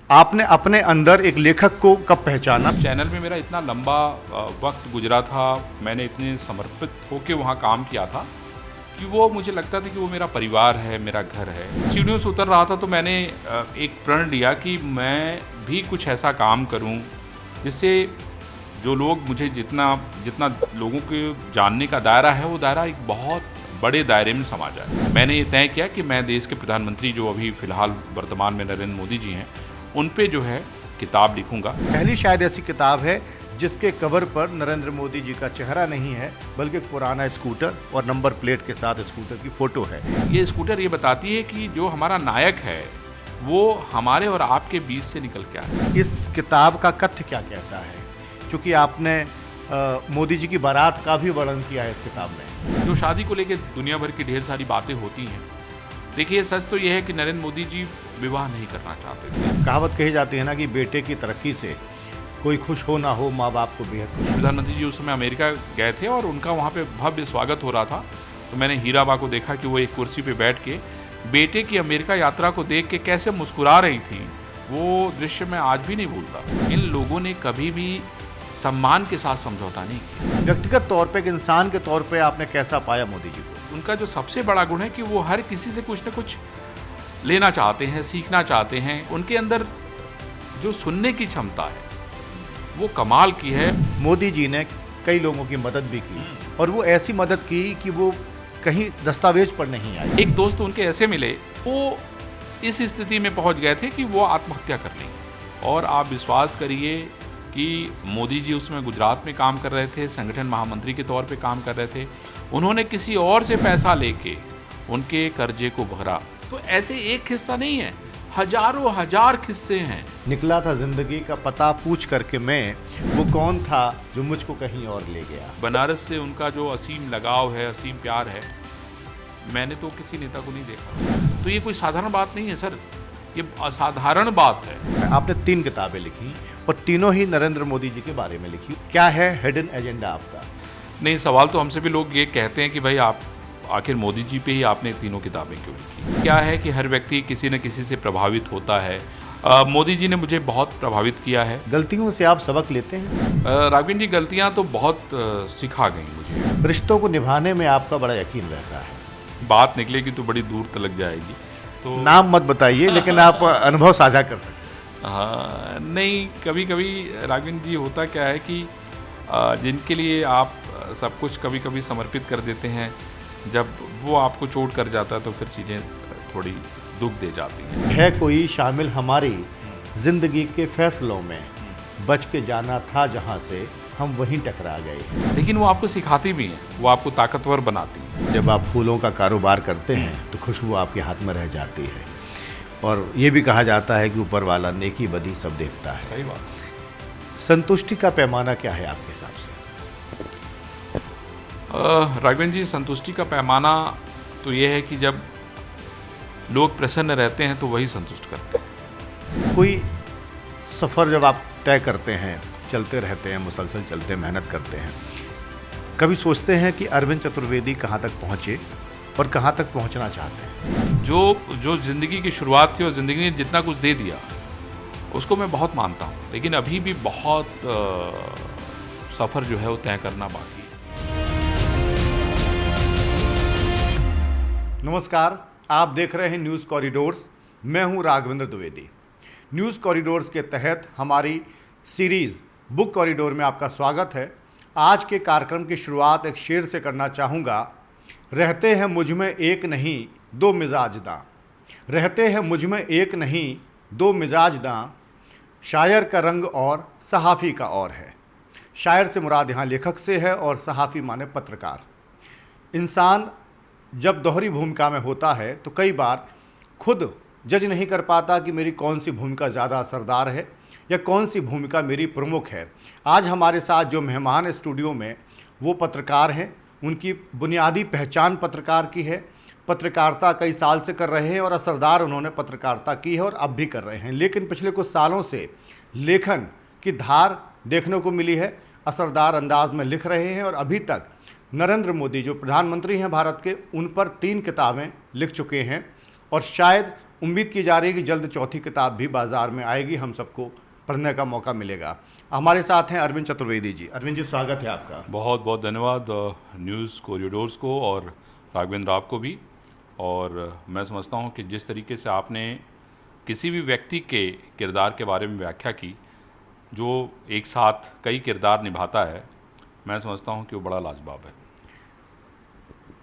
आपने अपने अंदर एक लेखक को कब पहचाना? चैनल में मेरा इतना लंबा वक्त गुजरा था, मैंने इतने समर्पित होकर वहाँ काम किया था कि वो मुझे लगता था कि वो मेरा परिवार है, मेरा घर है। सीढ़ियों से उतर रहा था तो मैंने एक प्रण लिया कि मैं भी कुछ ऐसा काम करूं जिससे जो लोग मुझे जितना लोगों के जानने का दायरा है वो दायरा एक बहुत बड़े दायरे में समा जाए। मैंने ये तय किया कि मैं देश के प्रधानमंत्री जो अभी फ़िलहाल वर्तमान में नरेंद्र मोदी जी हैं, उन पे जो है किताब लिखूंगा। पहली शायद ऐसी किताब है जिसके कवर पर नरेंद्र मोदी जी का चेहरा नहीं है, बल्कि एक पुराना स्कूटर और नंबर प्लेट के साथ स्कूटर की फोटो है। ये स्कूटर ये बताती है कि जो हमारा नायक है वो हमारे और आपके बीच से निकल के आया। इस किताब का कथ्य क्या कहता है? क्योंकि आपने मोदी जी की बारात का भी वर्णन किया है इस किताब में। जो शादी को लेकर दुनिया भर की ढेर सारी बातें होती हैं, देखिए सच तो ये है कि नरेंद्र मोदी जी विवाह नहीं करना चाहते थे। कहावत कही जाती है ना कि बेटे की तरक्की से कोई खुश हो ना हो, माँ बाप को बेहद खुश। प्रधानमंत्री जी उस समय अमेरिका गए थे और उनका वहाँ पे भव्य स्वागत हो रहा था, तो मैंने हीराबा को देखा कि वो एक कुर्सी पे बैठ के बेटे की अमेरिका यात्रा को देख के कैसे मुस्कुरा रही थी। वो दृश्य मैं आज भी नहीं भूलता। इन लोगों ने कभी भी सम्मान के साथ समझौता नहीं किया। व्यक्तिगत तौर पे, एक इंसान के तौर पे आपने कैसा पाया मोदी जी को? उनका जो सबसे बड़ा गुण है कि वो हर किसी से कुछ न कुछ लेना चाहते हैं, सीखना चाहते हैं। उनके अंदर जो सुनने की क्षमता है वो कमाल की है। मोदी जी ने कई लोगों की मदद भी की, और वो ऐसी मदद की कि वो कहीं दस्तावेज पर नहीं आई। एक दोस्त उनके ऐसे मिले, वो इस स्थिति में पहुंच गए थे कि वो आत्महत्या कर लेंगे। और आप विश्वास करिए कि मोदी जी उसमें गुजरात में काम कर रहे थे, संगठन महामंत्री के तौर पे काम कर रहे थे। उन्होंने किसी और से पैसा लेके उनके कर्जे को भरा। तो ऐसे एक किस्सा नहीं है, हजारों हजार किस्से हैं। निकला था जिंदगी का पता पूछ करके मैं, वो कौन था जो मुझको कहीं और ले गया। बनारस से उनका जो असीम लगाव है, असीम प्यार है, मैंने तो किसी नेता को नहीं देखा। तो ये कोई साधारण बात नहीं है सर, ये असाधारण बात है। आपने 3 किताबें लिखी और तीनों ही नरेंद्र मोदी जी के बारे में लिखी। क्या है हिडन एजेंडा आपका? नहीं, सवाल तो हमसे भी लोग ये कहते हैं कि भाई आप आखिर मोदी जी पे ही आपने तीनों किताबें क्यों लिखी? क्या है कि हर व्यक्ति किसी न किसी से प्रभावित होता है। मोदी जी ने मुझे बहुत प्रभावित किया है। गलतियों से आप सबक लेते हैं? राघवेंद्र जी, गलतियां तो बहुत सिखा गई मुझे। रिश्तों को निभाने में आपका बड़ा यकीन रहता है। बात निकलेगी तो बड़ी दूर तक जाएगी। तो नाम मत बताइए, लेकिन आप अनुभव साझा कर सकते हैं। हाँ, नहीं, कभी कभी राघवेंद्र जी होता क्या है कि जिनके लिए आप सब कुछ कभी कभी समर्पित कर देते हैं, जब वो आपको चोट कर जाता है तो फिर चीज़ें थोड़ी दुख दे जाती हैं। है कोई शामिल हमारी जिंदगी के फैसलों में, बच के जाना था जहां से हम वहीं टकरा गए। लेकिन वो आपको सिखाती भी हैं, वो आपको ताकतवर बनाती हैं। जब आप फूलों का कारोबार करते हैं तो खुशबू आपके हाथ में रह जाती है, और ये भी कहा जाता है कि ऊपर वाला नेकी बदी सब देखता है। सही बात। संतुष्टि का पैमाना क्या है आपके हिसाब से? राघवेंद्र जी, संतुष्टि का पैमाना तो ये है कि जब लोग प्रसन्न रहते हैं तो वही संतुष्ट करते हैं। कोई सफ़र जब आप तय करते हैं, चलते रहते हैं, मुसलसल चलते हैं, मेहनत करते हैं, कभी सोचते हैं कि अरविंद चतुर्वेदी कहाँ तक पहुँचे और कहाँ तक पहुँचना चाहते हैं? जो ज़िंदगी की शुरुआत थी और ज़िंदगी ने जितना कुछ दे दिया उसको मैं बहुत मानता हूँ, लेकिन अभी भी बहुत सफ़र जो है वो तय करना बाकी है। नमस्कार, आप देख रहे हैं न्यूज़ कॉरिडोर्स। मैं हूं राघवेंद्र द्विवेदी। न्यूज़ कॉरिडोर्स के तहत हमारी सीरीज़ बुक कॉरिडोर में आपका स्वागत है। आज के कार्यक्रम की शुरुआत एक शेर से करना चाहूँगा। रहते हैं मुझ में एक नहीं दो मिजाज दां, रहते हैं मुझ में एक नहीं दो मिजाज दां, शायर का रंग और सहाफ़ी का और है। शायर से मुराद यहाँ लेखक से है, और सहाफ़ी माने पत्रकार। इंसान जब दोहरी भूमिका में होता है तो कई बार खुद जज नहीं कर पाता कि मेरी कौन सी भूमिका ज़्यादा असरदार है या कौन सी भूमिका मेरी प्रमुख है। आज हमारे साथ जो मेहमान स्टूडियो में, वो पत्रकार हैं। उनकी बुनियादी पहचान पत्रकार की है। पत्रकारिता कई साल से कर रहे हैं और असरदार उन्होंने पत्रकारिता की है और अब भी कर रहे हैं। लेकिन पिछले कुछ सालों से लेखन की धार देखने को मिली है। असरदार अंदाज में लिख रहे हैं और अभी तक नरेंद्र मोदी जो प्रधानमंत्री हैं भारत के, उन पर 3 किताबें लिख चुके हैं, और शायद उम्मीद की जा रही है कि जल्द चौथी किताब भी बाज़ार में आएगी, हम सबको पढ़ने का मौका मिलेगा। हमारे साथ हैं अरविंद चतुर्वेदी जी। अरविंद जी, स्वागत है आपका। बहुत बहुत धन्यवाद न्यूज़ कॉरिडोर्स को और राघवेंद्र आपको भी। और मैं समझता हूँ कि जिस तरीके से आपने किसी भी व्यक्ति के किरदार के बारे में व्याख्या की जो एक साथ कई किरदार निभाता है, मैं समझता हूँ कि वो बड़ा लाजवाब है।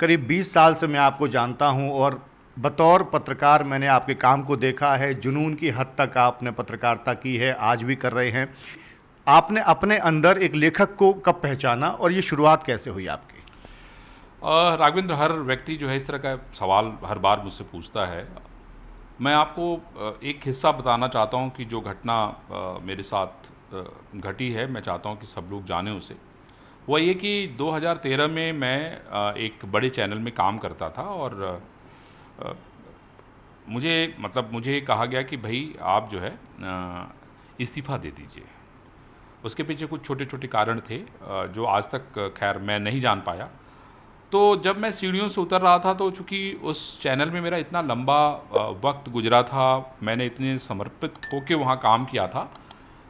करीब 20 साल से मैं आपको जानता हूं और बतौर पत्रकार मैंने आपके काम को देखा है। जुनून की हद तक आपने पत्रकारिता की है, आज भी कर रहे हैं। आपने अपने अंदर एक लेखक को कब पहचाना और ये शुरुआत कैसे हुई आपकी? राघवेंद्र, हर व्यक्ति जो है इस तरह का सवाल हर बार मुझसे पूछता है। मैं आपको एक हिस्सा बताना चाहता हूँ कि जो घटना मेरे साथ घटी है, मैं चाहता हूँ कि सब लोग जानें उसे। वो ये कि 2013 में मैं एक बड़े चैनल में काम करता था और मुझे कहा गया कि भाई आप जो है इस्तीफ़ा दे दीजिए। उसके पीछे कुछ छोटे छोटे कारण थे जो आज तक खैर मैं नहीं जान पाया। तो जब मैं सीढ़ियों से उतर रहा था, तो चूँकि उस चैनल में मेरा इतना लंबा वक्त गुजरा था, मैंने इतने समर्पित होकर वहाँ काम किया था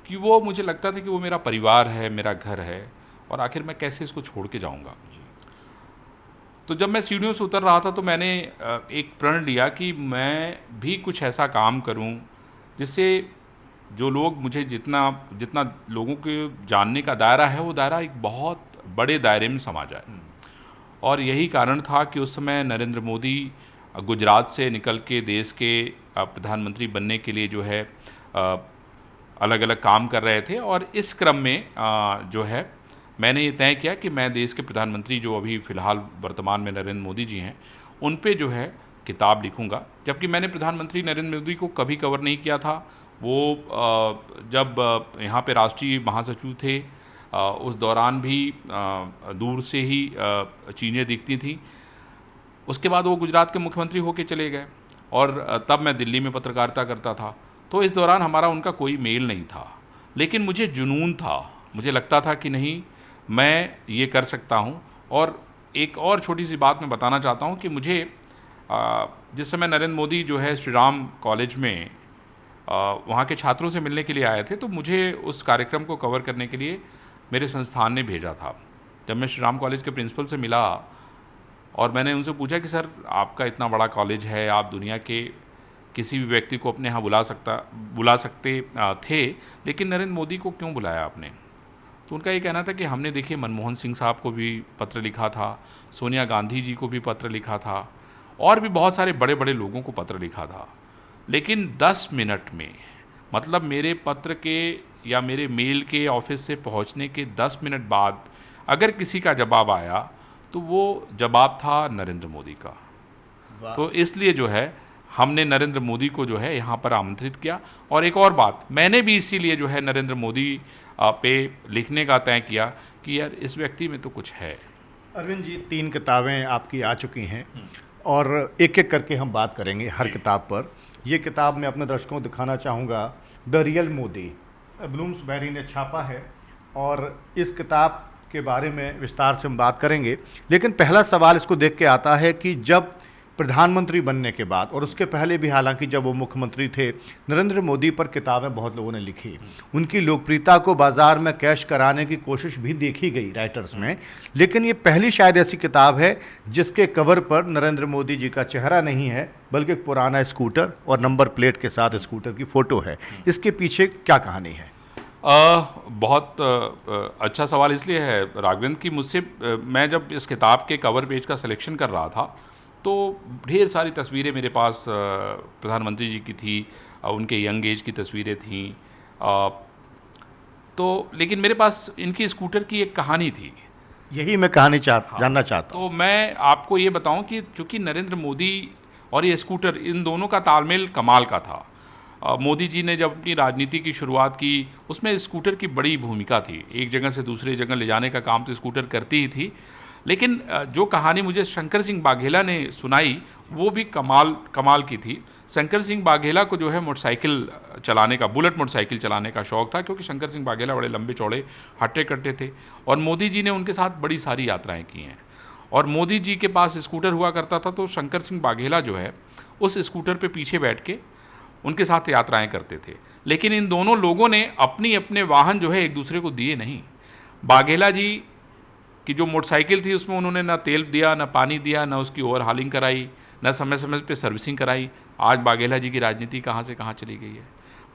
कि वो मुझे लगता था कि वो मेरा परिवार है, मेरा घर है, और आखिर मैं कैसे इसको छोड़ के जाऊँगा। तो जब मैं सीढ़ियों से उतर रहा था तो मैंने एक प्रण लिया कि मैं भी कुछ ऐसा काम करूं जिससे जो लोग मुझे जितना जितना लोगों के जानने का दायरा है, वो दायरा एक बहुत बड़े दायरे में समा जाए। और यही कारण था कि उस समय नरेंद्र मोदी गुजरात से निकल के देश के प्रधानमंत्री बनने के लिए जो है अलग अलग काम कर रहे थे। और इस क्रम में जो है मैंने ये तय किया कि मैं देश के प्रधानमंत्री जो अभी फ़िलहाल वर्तमान में नरेंद्र मोदी जी हैं, उन पे जो है किताब लिखूंगा। जबकि मैंने प्रधानमंत्री नरेंद्र मोदी को कभी कवर नहीं किया था। वो जब यहाँ पे राष्ट्रीय महासचिव थे, उस दौरान भी दूर से ही चीज़ें दिखती थी। उसके बाद वो गुजरात के मुख्यमंत्री होके चले गए और तब मैं दिल्ली में पत्रकारिता करता था। तो इस दौरान हमारा उनका कोई मेल नहीं था, लेकिन मुझे जुनून था। मुझे लगता था कि नहीं, मैं ये कर सकता हूँ। और एक और छोटी सी बात मैं बताना चाहता हूँ कि मुझे जिस समय नरेंद्र मोदी जो है श्री राम कॉलेज में वहाँ के छात्रों से मिलने के लिए आए थे, तो मुझे उस कार्यक्रम को कवर करने के लिए मेरे संस्थान ने भेजा था। जब मैं श्री राम कॉलेज के प्रिंसिपल से मिला और मैंने उनसे पूछा कि सर, आपका इतना बड़ा कॉलेज है, आप दुनिया के किसी भी व्यक्ति को अपने यहाँ बुला सकते थे, लेकिन नरेंद्र मोदी को क्यों बुलाया आपने? तो उनका ये कहना था कि हमने देखिए मनमोहन सिंह साहब को भी पत्र लिखा था, सोनिया गांधी जी को भी पत्र लिखा था, और भी बहुत सारे बड़े बड़े लोगों को पत्र लिखा था, लेकिन 10 मिनट में, मतलब मेरे पत्र के या मेरे मेल के ऑफिस से पहुंचने के 10 मिनट बाद अगर किसी का जवाब आया तो वो जवाब था नरेंद्र मोदी का। तो इसलिए जो है हमने नरेंद्र मोदी को जो है यहाँ पर आमंत्रित किया। और एक और बात, मैंने भी इसीलिए जो है नरेंद्र मोदी पे लिखने का तय किया कि यार इस व्यक्ति में तो कुछ है। अरविंद जी, 3 किताबें आपकी आ चुकी हैं और एक एक करके हम बात करेंगे हर किताब पर। ये किताब मैं अपने दर्शकों को दिखाना चाहूँगा, द रियल मोदी, ब्लूम्सबेरी ने छापा है, और इस किताब के बारे में विस्तार से हम बात करेंगे। लेकिन पहला सवाल इसको देख के आता है कि जब प्रधानमंत्री बनने के बाद, और उसके पहले भी हालांकि जब वो मुख्यमंत्री थे, नरेंद्र मोदी पर किताबें बहुत लोगों ने लिखी। उनकी लोकप्रियता को बाजार में कैश कराने की कोशिश भी देखी गई राइटर्स में, लेकिन ये पहली शायद ऐसी किताब है जिसके कवर पर नरेंद्र मोदी जी का चेहरा नहीं है, बल्कि एक पुराना स्कूटर और नंबर प्लेट के साथ स्कूटर की फ़ोटो है। इसके पीछे क्या कहानी है? बहुत अच्छा सवाल इसलिए है राघवेंद्र कि मुझसे मैं जब इस किताब के कवर पेज का सिलेक्शन कर रहा था तो ढेर सारी तस्वीरें मेरे पास प्रधानमंत्री जी की थी, उनके यंग एज की तस्वीरें थीं। तो लेकिन मेरे पास इनकी स्कूटर की एक कहानी थी, यही मैं कहानी जानना चाहता हूँ। तो मैं आपको ये बताऊं कि चूँकि नरेंद्र मोदी और ये स्कूटर, इन दोनों का तालमेल कमाल का था। मोदी जी ने जब अपनी राजनीति की शुरुआत की, उसमें स्कूटर की बड़ी भूमिका थी। एक जगह से दूसरे जगह ले जाने का काम तो स्कूटर करती ही थी। लेकिन जो कहानी मुझे शंकर सिंह बाघेला ने सुनाई, वो भी कमाल की थी। शंकर सिंह बाघेला को जो है मोटरसाइकिल चलाने का, बुलेट मोटरसाइकिल चलाने का शौक़ था, क्योंकि शंकर सिंह बाघेला बड़े लंबे चौड़े हट्टे कट्टे थे और मोदी जी ने उनके साथ बड़ी सारी यात्राएं की हैं। और मोदी जी के पास स्कूटर हुआ करता था, तो शंकर सिंह बाघेला जो है उस स्कूटर पे पीछे बैठ के उनके साथ यात्राएं करते थे। लेकिन इन दोनों लोगों ने अपनी अपने वाहन जो है एक दूसरे को दिए नहीं। बाघेला जी की जो मोटरसाइकिल थी उसमें उन्होंने ना तेल दिया, ना पानी दिया, ना उसकी ओवरहालिंग कराई, ना समय समय पे सर्विसिंग कराई। आज बाघेला जी की राजनीति कहाँ से कहाँ चली गई है।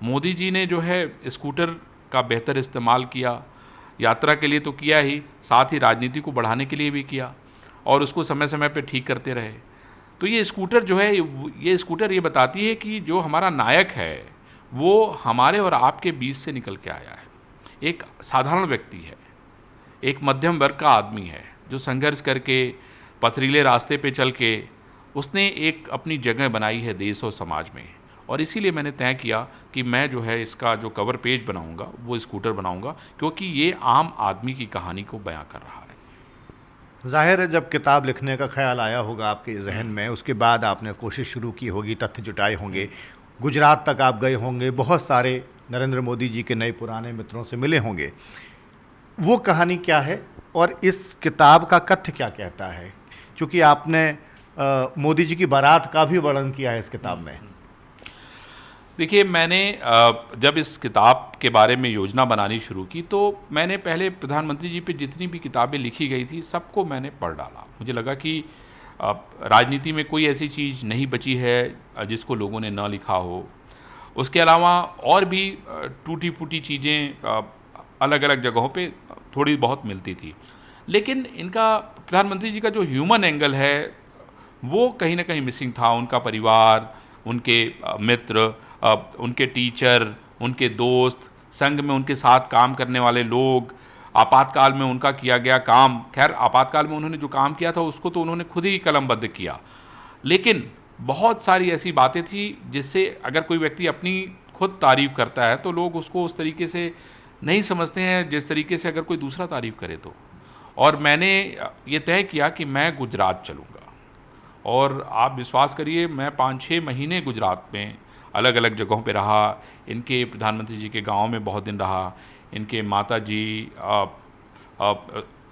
मोदी जी ने जो है स्कूटर का बेहतर इस्तेमाल किया, यात्रा के लिए तो किया ही, साथ ही राजनीति को बढ़ाने के लिए भी किया और उसको समय समय पे ठीक करते रहे। तो ये स्कूटर जो है, ये स्कूटर ये बताती है कि जो हमारा नायक है वो हमारे और आपके बीच से निकल के आया है। एक साधारण व्यक्ति है, एक मध्यम वर्ग का आदमी है जो संघर्ष करके पथरीले रास्ते पे चल के उसने एक अपनी जगह बनाई है देश और समाज में। और इसीलिए मैंने तय किया कि मैं जो है इसका जो कवर पेज बनाऊंगा वो स्कूटर बनाऊंगा, क्योंकि ये आम आदमी की कहानी को बयां कर रहा है। जाहिर है जब किताब लिखने का ख्याल आया होगा आपके जहन में, उसके बाद आपने कोशिश शुरू की होगी, तथ्य जुटाए होंगे, गुजरात तक आप गए होंगे, बहुत सारे नरेंद्र मोदी जी के नए पुराने मित्रों से मिले होंगे। वो कहानी क्या है और इस किताब का कथ्य क्या कहता है? क्योंकि आपने मोदी जी की बारात का भी वर्णन किया है इस किताब में। देखिए, मैंने जब इस किताब के बारे में योजना बनानी शुरू की तो मैंने पहले प्रधानमंत्री जी पे जितनी भी किताबें लिखी गई थी सबको मैंने पढ़ डाला। मुझे लगा कि राजनीति में कोई ऐसी चीज़ नहीं बची है जिसको लोगों ने ना लिखा हो। उसके अलावा और भी टूटी फूटी चीज़ें अलग अलग जगहों पे थोड़ी बहुत मिलती थी, लेकिन इनका प्रधानमंत्री जी का जो ह्यूमन एंगल है वो कहीं ना कहीं मिसिंग था। उनका परिवार, उनके मित्र, उनके टीचर, उनके दोस्त, संघ में उनके साथ काम करने वाले लोग, आपातकाल में उनका किया गया काम। खैर, आपातकाल में उन्होंने जो काम किया था उसको तो उन्होंने खुद ही कलमबद्ध किया, लेकिन बहुत सारी ऐसी बातें थी जिससे अगर कोई व्यक्ति अपनी खुद तारीफ़ करता है तो लोग उसको उस तरीके से नहीं समझते हैं जिस तरीके से अगर कोई दूसरा तारीफ़ करे तो। और मैंने ये तय किया कि मैं गुजरात चलूँगा, और आप विश्वास करिए मैं 5-6 महीने गुजरात में अलग अलग जगहों पे रहा। इनके प्रधानमंत्री जी के गांव में बहुत दिन रहा। इनके माता जी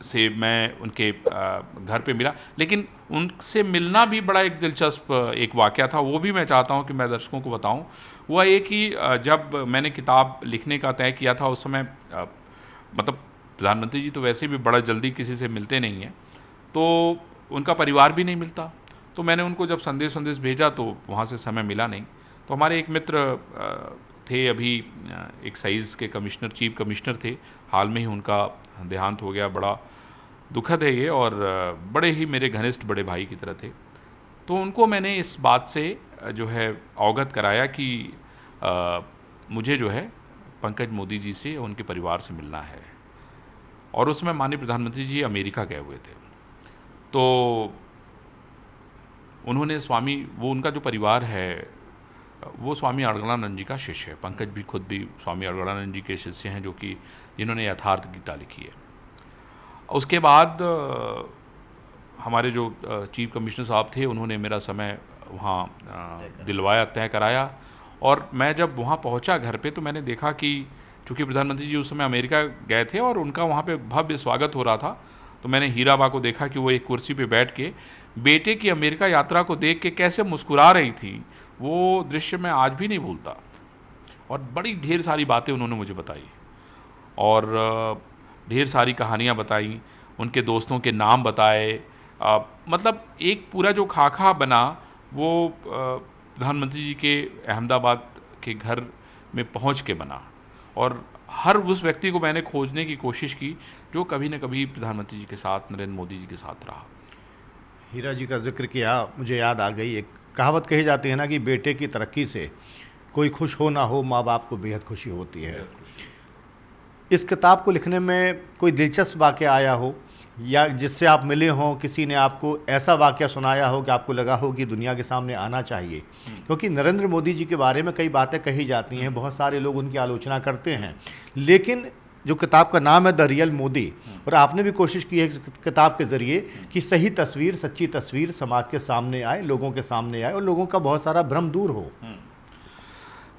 से मैं उनके घर पे मिला, लेकिन उनसे मिलना भी बड़ा एक दिलचस्प एक वाक़या था। वो भी मैं चाहता हूँ कि मैं दर्शकों को बताऊँ। हुआ ये कि जब मैंने किताब लिखने का तय किया था उस समय मतलब प्रधानमंत्री जी तो वैसे भी बड़ा जल्दी किसी से मिलते नहीं हैं, तो उनका परिवार भी नहीं मिलता। तो मैंने उनको जब संदेश भेजा तो वहाँ से समय मिला नहीं। तो हमारे एक मित्र थे, अभी एक्साइज के कमिश्नर, चीफ कमिश्नर थे, हाल में ही उनका देहांत हो गया। बड़ा दुखद है ये, और बड़े ही मेरे घनिष्ठ बड़े भाई की तरह थे। तो उनको मैंने इस बात से जो है अवगत कराया कि मुझे जो है पंकज मोदी जी से, उनके परिवार से मिलना है। और उसमें माननीय प्रधानमंत्री जी अमेरिका गए हुए थे, तो उन्होंने स्वामी, वो उनका जो परिवार है वो स्वामी अड़गड़ानंद जी का शिष्य है। पंकज भी खुद भी स्वामी अड़गड़ानंद जी के शिष्य हैं, जो कि जिन्होंने यथार्थ गीता लिखी है। उसके बाद हमारे जो चीफ कमिश्नर साहब थे उन्होंने मेरा समय वहाँ दिलवाया, तय कराया। और मैं जब वहाँ पहुँचा घर पे तो मैंने देखा कि चूँकि प्रधानमंत्री जी उस समय अमेरिका गए थे और उनका वहाँ पे भव्य स्वागत हो रहा था, तो मैंने हीराबा को देखा कि वो एक कुर्सी पे बैठ के बेटे की अमेरिका यात्रा को देख के कैसे मुस्कुरा रही थी। वो दृश्य मैं आज भी नहीं भूलता। और बड़ी ढेर सारी बातें उन्होंने मुझे बताई और ढेर सारी कहानियाँ बताई, उनके दोस्तों के नाम बताए। मतलब एक पूरा जो खाका बना वो प्रधानमंत्री जी के अहमदाबाद के घर में पहुँच के बना। और हर उस व्यक्ति को मैंने खोजने की कोशिश की जो कभी न कभी प्रधानमंत्री जी के साथ, नरेंद्र मोदी जी के साथ रहा। हीरा जी का जिक्र किया, मुझे याद आ गई, एक कहावत कही जाती है ना कि बेटे की तरक्की से कोई खुश हो ना हो, माँ बाप को बेहद खुशी होती है। इस किताब को लिखने में कोई दिलचस्प वाक़या आया हो या जिससे आप मिले हों, किसी ने आपको ऐसा वाक़या सुनाया हो कि आपको लगा हो कि दुनिया के सामने आना चाहिए? क्योंकि नरेंद्र मोदी जी के बारे में कई बातें कही जाती हैं, बहुत सारे लोग उनकी आलोचना करते हैं, लेकिन जो किताब का नाम है द रियल मोदी, और आपने भी कोशिश की है किताब के ज़रिए कि सही तस्वीर, सच्ची तस्वीर समाज के सामने आए, लोगों के सामने आए और लोगों का बहुत सारा भ्रम दूर हो।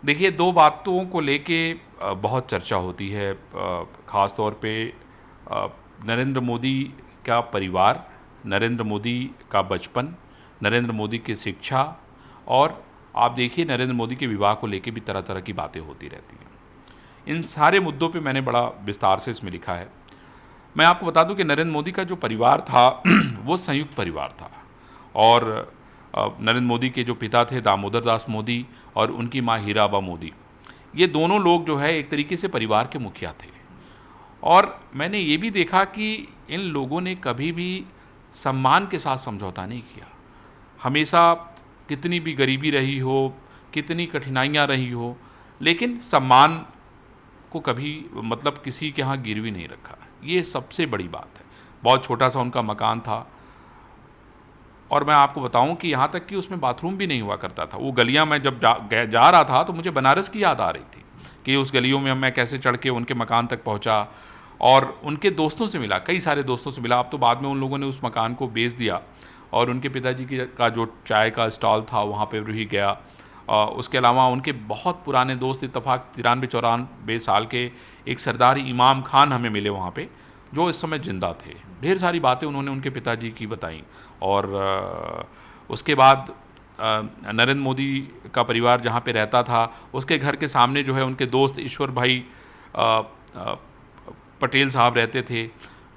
देखिए, दो बातों को लेके बहुत चर्चा होती है, ख़ास तौर पे नरेंद्र मोदी का परिवार, नरेंद्र मोदी का बचपन, नरेंद्र मोदी की शिक्षा और आप देखिए नरेंद्र मोदी के विवाह को लेकर भी तरह तरह की बातें होती रहती हैं। इन सारे मुद्दों पे मैंने बड़ा विस्तार से इसमें लिखा है। मैं आपको बता दूं कि नरेंद्र मोदी का जो परिवार था वो संयुक्त परिवार था, और नरेंद्र मोदी के जो पिता थे दामोदर दास मोदी और उनकी माँ हीराबा मोदी, ये दोनों लोग जो है एक तरीके से परिवार के मुखिया थे। और मैंने ये भी देखा कि इन लोगों ने कभी भी सम्मान के साथ समझौता नहीं किया। हमेशा कितनी भी गरीबी रही हो, कितनी कठिनाइयाँ रही हो, लेकिन सम्मान को कभी मतलब किसी के यहाँ गिरवी नहीं रखा। ये सबसे बड़ी बात है। बहुत छोटा सा उनका मकान था, और मैं आपको बताऊं कि यहाँ तक कि उसमें बाथरूम भी नहीं हुआ करता था। वो गलियाँ मैं जब जा रहा था तो मुझे बनारस की याद आ रही थी कि उस गलियों में मैं कैसे चढ़ के उनके मकान तक पहुँचा और उनके दोस्तों से मिला, कई सारे दोस्तों से मिला। अब तो बाद में उन लोगों ने उस मकान को बेच दिया और उनके पिताजी का जो चाय का स्टॉल था वहाँ पे भी गया। उसके अलावा उनके बहुत पुराने दोस्त इत्तेफाक 93-94 साल के एक सरदार इमाम खान हमें मिले वहाँ पे, जो इस समय जिंदा थे। ढेर सारी बातें उन्होंने उनके पिताजी की बताई। और उसके बाद नरेंद्र मोदी का परिवार जहाँ पे रहता था उसके घर के सामने जो है उनके दोस्त ईश्वर भाई पटेल साहब रहते थे।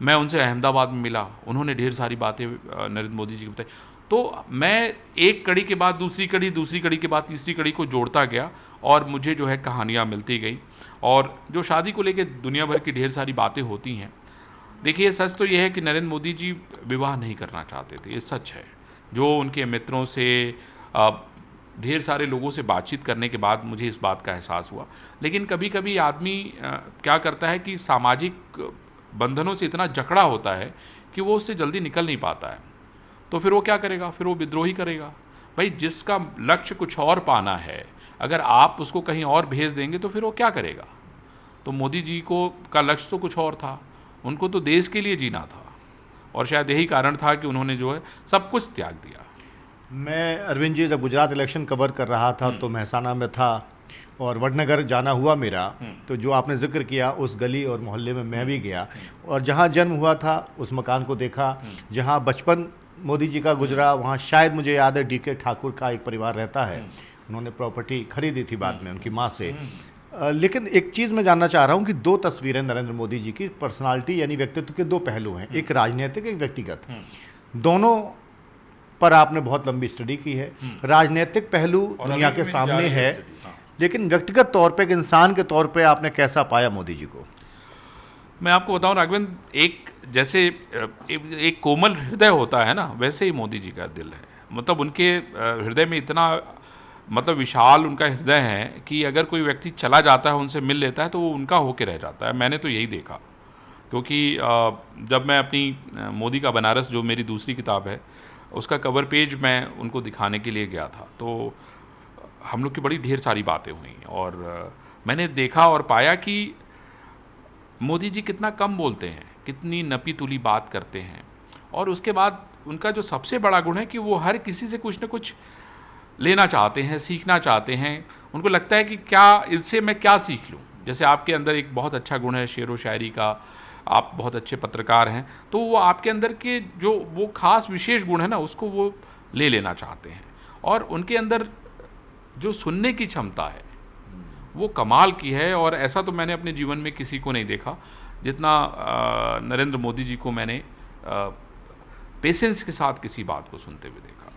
मैं उनसे अहमदाबाद में मिला, उन्होंने ढेर सारी बातें नरेंद्र मोदी जी की बताई। तो मैं एक कड़ी के बाद दूसरी कड़ी, दूसरी कड़ी के बाद तीसरी कड़ी को जोड़ता गया और मुझे जो है कहानियाँ मिलती गई। और जो शादी को लेकर दुनिया भर की ढेर सारी बातें होती हैं, देखिए सच तो ये है कि नरेंद्र मोदी जी विवाह नहीं करना चाहते थे, ये सच है। जो उनके मित्रों से ढेर सारे लोगों से बातचीत करने के बाद मुझे इस बात का एहसास हुआ। लेकिन कभी कभी आदमी क्या करता है कि सामाजिक बंधनों से इतना जकड़ा होता है कि वो उससे जल्दी निकल नहीं पाता है। तो फिर वो क्या करेगा, फिर वो विद्रोही करेगा। भाई जिसका लक्ष्य कुछ और पाना है, अगर आप उसको कहीं और भेज देंगे तो फिर वो क्या करेगा। तो मोदी जी को का लक्ष्य तो कुछ और था, उनको तो देश के लिए जीना था, और शायद यही कारण था कि उन्होंने जो है सब कुछ त्याग दिया। मैं अरविंद जी जब गुजरात इलेक्शन कवर कर रहा था तो महसाना में था और वडनगर जाना हुआ मेरा, तो जो आपने जिक्र किया उस गली और मोहल्ले में मैं भी गया और जहाँ जन्म हुआ था उस मकान को देखा, जहाँ बचपन मोदी जी का गुजरा वहाँ शायद मुझे याद है डीके ठाकुर का एक परिवार रहता है, उन्होंने प्रॉपर्टी खरीदी थी बाद में उनकी माँ से। लेकिन एक चीज़ मैं जानना चाह रहा हूँ कि दो तस्वीरें नरेंद्र मोदी जी की, पर्सनालिटी यानी व्यक्तित्व के दो पहलू हैं, एक राजनीतिक एक व्यक्तिगत। दोनों पर आपने बहुत लंबी स्टडी की है। राजनीतिक पहलू दुनिया के सामने है, लेकिन व्यक्तिगत तौर पे एक इंसान के तौर पे आपने कैसा पाया मोदी जी को? मैं आपको बताऊं राघवेंद्र, एक जैसे एक कोमल हृदय होता है ना, वैसे ही मोदी जी का दिल है। मतलब उनके हृदय में इतना मतलब विशाल उनका हृदय है कि अगर कोई व्यक्ति चला जाता है, उनसे मिल लेता है, तो वो उनका होके रह जाता है। मैंने तो यही देखा, क्योंकि जब मैं अपनी मोदी का बनारस, जो मेरी दूसरी किताब है, उसका कवर पेज मैं उनको दिखाने के लिए गया था, तो हम लोग की बड़ी ढेर सारी बातें हुई और मैंने देखा और पाया कि मोदी जी कितना कम बोलते हैं, कितनी नपी तुली बात करते हैं। और उसके बाद उनका जो सबसे बड़ा गुण है कि वो हर किसी से कुछ न कुछ लेना चाहते हैं, सीखना चाहते हैं। उनको लगता है कि क्या इससे मैं क्या सीख लूँ। जैसे आपके अंदर एक बहुत अच्छा गुण है शेर व शायरी का, आप बहुत अच्छे पत्रकार हैं, तो वो आपके अंदर के जो वो खास विशेष गुण है ना, उसको वो ले लेना चाहते हैं। और उनके अंदर जो सुनने की क्षमता है वो कमाल की है, और ऐसा तो मैंने अपने जीवन में किसी को नहीं देखा जितना नरेंद्र मोदी जी को मैंने पेशेंस के साथ किसी बात को सुनते हुए देखा।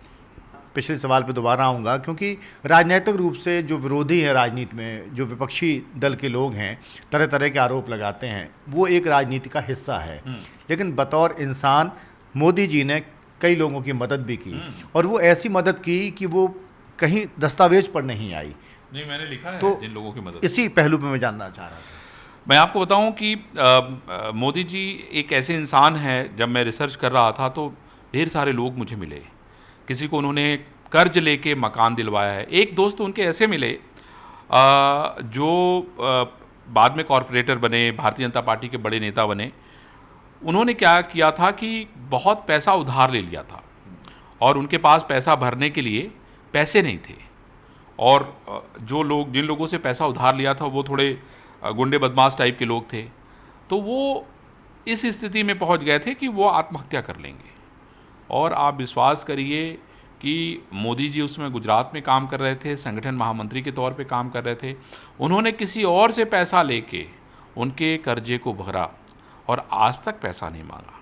पिछले सवाल पे दोबारा आऊँगा, क्योंकि राजनीतिक रूप से जो विरोधी हैं राजनीति में, जो विपक्षी दल के लोग हैं, तरह तरह के आरोप लगाते हैं, वो एक राजनीति का हिस्सा है। लेकिन बतौर इंसान मोदी जी ने कई लोगों की मदद भी की, और वो ऐसी मदद की कि वो कहीं दस्तावेज पर नहीं आई। नहीं, मैंने लिखा है तो जिन लोगों की मदद, इसी पहलू पे मैं जानना चाह रहा था। मैं आपको बताऊं कि मोदी जी एक ऐसे इंसान हैं, जब मैं रिसर्च कर रहा था तो ढेर सारे लोग मुझे मिले। किसी को उन्होंने कर्ज लेके मकान दिलवाया है। एक दोस्त उनके ऐसे मिले जो बाद में कॉरपोरेटर बने, भारतीय जनता पार्टी के बड़े नेता बने। उन्होंने क्या किया था कि बहुत पैसा उधार ले लिया था और उनके पास पैसा भरने के लिए पैसे नहीं थे, और जिन लोगों से पैसा उधार लिया था वो थोड़े गुंडे बदमाश टाइप के लोग थे। तो वो इस स्थिति में पहुंच गए थे कि वो आत्महत्या कर लेंगे। और आप विश्वास करिए कि मोदी जी उसमें गुजरात में काम कर रहे थे, संगठन महामंत्री के तौर पे काम कर रहे थे। उन्होंने किसी और से पैसा लेके उनके कर्जे को भरा और आज तक पैसा नहीं मांगा।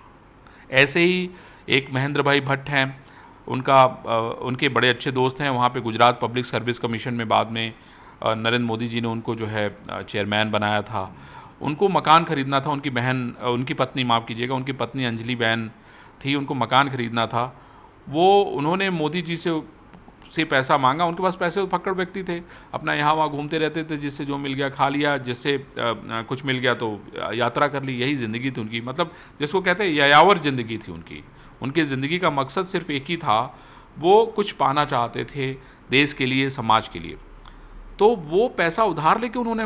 ऐसे ही एक महेंद्र भाई भट्ट हैं, उनके बड़े अच्छे दोस्त हैं वहाँ पे गुजरात पब्लिक सर्विस कमीशन में बाद में नरेंद्र मोदी जी ने उनको जो है चेयरमैन बनाया था। उनको मकान खरीदना था, उनकी पत्नी, माफ़ कीजिएगा, उनकी पत्नी अंजलि बहन थी, उनको मकान खरीदना था। वो उन्होंने मोदी जी से पैसा मांगा। उनके पास पैसे तो फक्कड़ व्यक्ति थे, अपना यहाँ वहाँ घूमते रहते थे, जिससे जो मिल गया खा लिया, जिससे कुछ मिल गया तो यात्रा कर ली, यही ज़िंदगी थी उनकी। मतलब जिसको कहते हैं यायावर ज़िंदगी थी उनकी ज़िंदगी का मकसद सिर्फ एक ही था, वो कुछ पाना चाहते थे देश के लिए, समाज के लिए। तो वो पैसा उधार लेके उन्होंने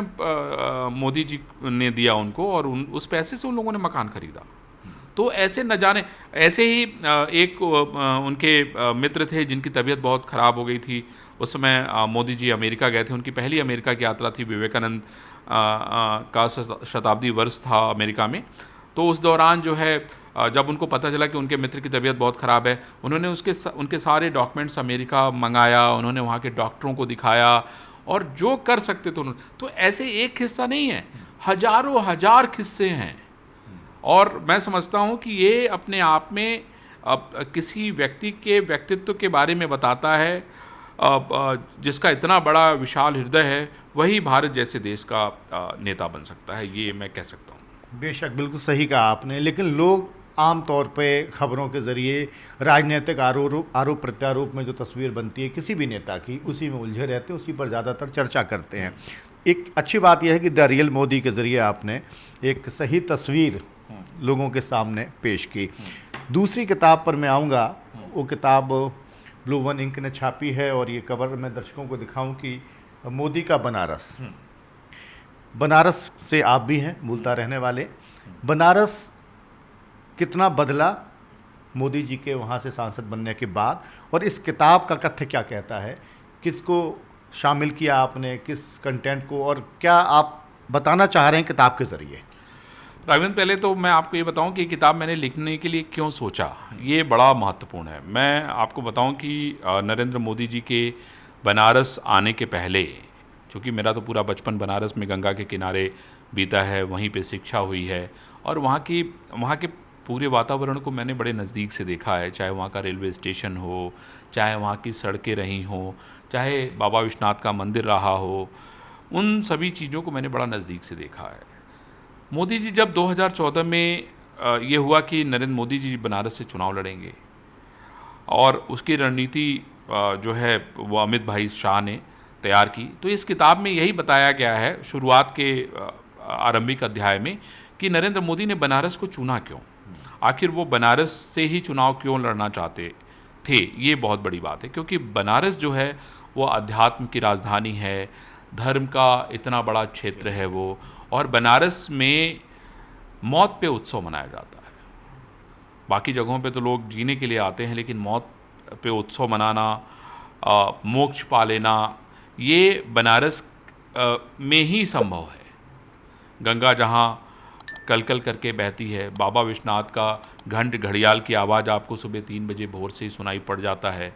मोदी जी ने दिया उनको, और उस पैसे से उन लोगों ने मकान खरीदा। तो ऐसे न जाने, ऐसे ही एक उनके मित्र थे जिनकी तबीयत बहुत ख़राब हो गई थी। उस समय मोदी जी अमेरिका गए थे, उनकी पहली अमेरिका की यात्रा थी, विवेकानंद का शताब्दी वर्ष था अमेरिका में। तो उस दौरान जो है जब उनको पता चला कि उनके मित्र की तबीयत बहुत ख़राब है, उन्होंने उनके सारे डॉक्यूमेंट्स अमेरिका मंगाया, उन्होंने वहाँ के डॉक्टरों को दिखाया और जो कर सकते थे उन्होंने। तो ऐसे एक किस्सा नहीं है, हजारों हजार किस्से हैं। और मैं समझता हूँ कि ये अपने आप में किसी व्यक्ति के व्यक्तित्व के बारे में बताता है, जिसका इतना बड़ा विशाल हृदय है, वही भारत जैसे देश का नेता बन सकता है, ये मैं कह सकता हूँ। बेशक, बिल्कुल सही कहा आपने। लेकिन लोग आम तौर पे खबरों के ज़रिए राजनीतिक आरोप प्रत्यारोप में जो तस्वीर बनती है किसी भी नेता की, उसी में उलझे रहते हैं, उसी पर ज़्यादातर चर्चा करते हैं। एक अच्छी बात यह है कि द रियल मोदी के ज़रिए आपने एक सही तस्वीर लोगों के सामने पेश की। दूसरी किताब पर मैं आऊँगा। वो किताब ब्लू वन इंक ने छापी है और ये कवर मैं दर्शकों को दिखाऊं कि मोदी का बनारस। बनारस से आप भी हैं, मूलतः रहने वाले। बनारस कितना बदला मोदी जी के वहाँ से सांसद बनने के बाद, और इस किताब का कथ्य क्या कहता है, किसको शामिल किया आपने, किस कंटेंट को, और क्या आप बताना चाह रहे हैं किताब के ज़रिए? राघवेंद्र, पहले तो मैं आपको ये बताऊं कि किताब मैंने लिखने के लिए क्यों सोचा, ये बड़ा महत्वपूर्ण है। मैं आपको बताऊं कि नरेंद्र मोदी जी के बनारस आने के पहले, चूँकि मेरा तो पूरा बचपन बनारस में गंगा के किनारे बीता है, वहीं पे शिक्षा हुई है, और वहाँ के पूरे वातावरण को मैंने बड़े नज़दीक से देखा है। चाहे वहाँ का रेलवे स्टेशन हो, चाहे वहाँ की सड़कें रही हों, चाहे बाबा विश्वनाथ का मंदिर रहा हो, उन सभी चीज़ों को मैंने बड़ा नज़दीक से देखा है। मोदी जी जब 2014 में ये हुआ कि नरेंद्र मोदी जी बनारस से चुनाव लड़ेंगे, और उसकी रणनीति जो है वो अमित भाई शाह ने तैयार की, तो इस किताब में यही बताया गया है शुरुआत के आरंभिक अध्याय में कि नरेंद्र मोदी ने बनारस को चुना क्यों, आखिर वो बनारस से ही चुनाव क्यों लड़ना चाहते थे। ये बहुत बड़ी बात है, क्योंकि बनारस जो है वो अध्यात्म की राजधानी है, धर्म का इतना बड़ा क्षेत्र है वो, और बनारस में मौत पे उत्सव मनाया जाता है। बाकी जगहों पे तो लोग जीने के लिए आते हैं, लेकिन मौत पे उत्सव मनाना, मोक्ष पा लेना, ये बनारस में ही संभव है। गंगा जहाँ कलकल करके बहती है, बाबा विश्वनाथ का घंट घड़ियाल की आवाज़ आपको सुबह 3 बजे भोर से ही सुनाई पड़ जाता है,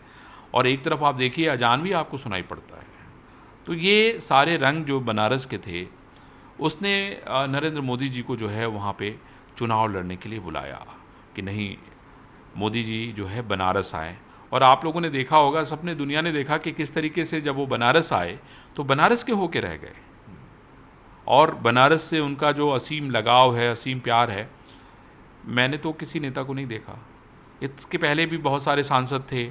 और एक तरफ आप देखिए अजान भी आपको सुनाई पड़ता है। तो ये सारे रंग जो बनारस के थे, उसने नरेंद्र मोदी जी को जो है वहाँ पे चुनाव लड़ने के लिए बुलाया कि नहीं, मोदी जी जो है बनारस आए। और आप लोगों ने देखा होगा, सबने दुनिया ने देखा कि किस तरीके से जब वो बनारस आए तो बनारस के होके रह गए, और बनारस से उनका जो असीम लगाव है, असीम प्यार है, मैंने तो किसी नेता को नहीं देखा। इसके पहले भी बहुत सारे सांसद थे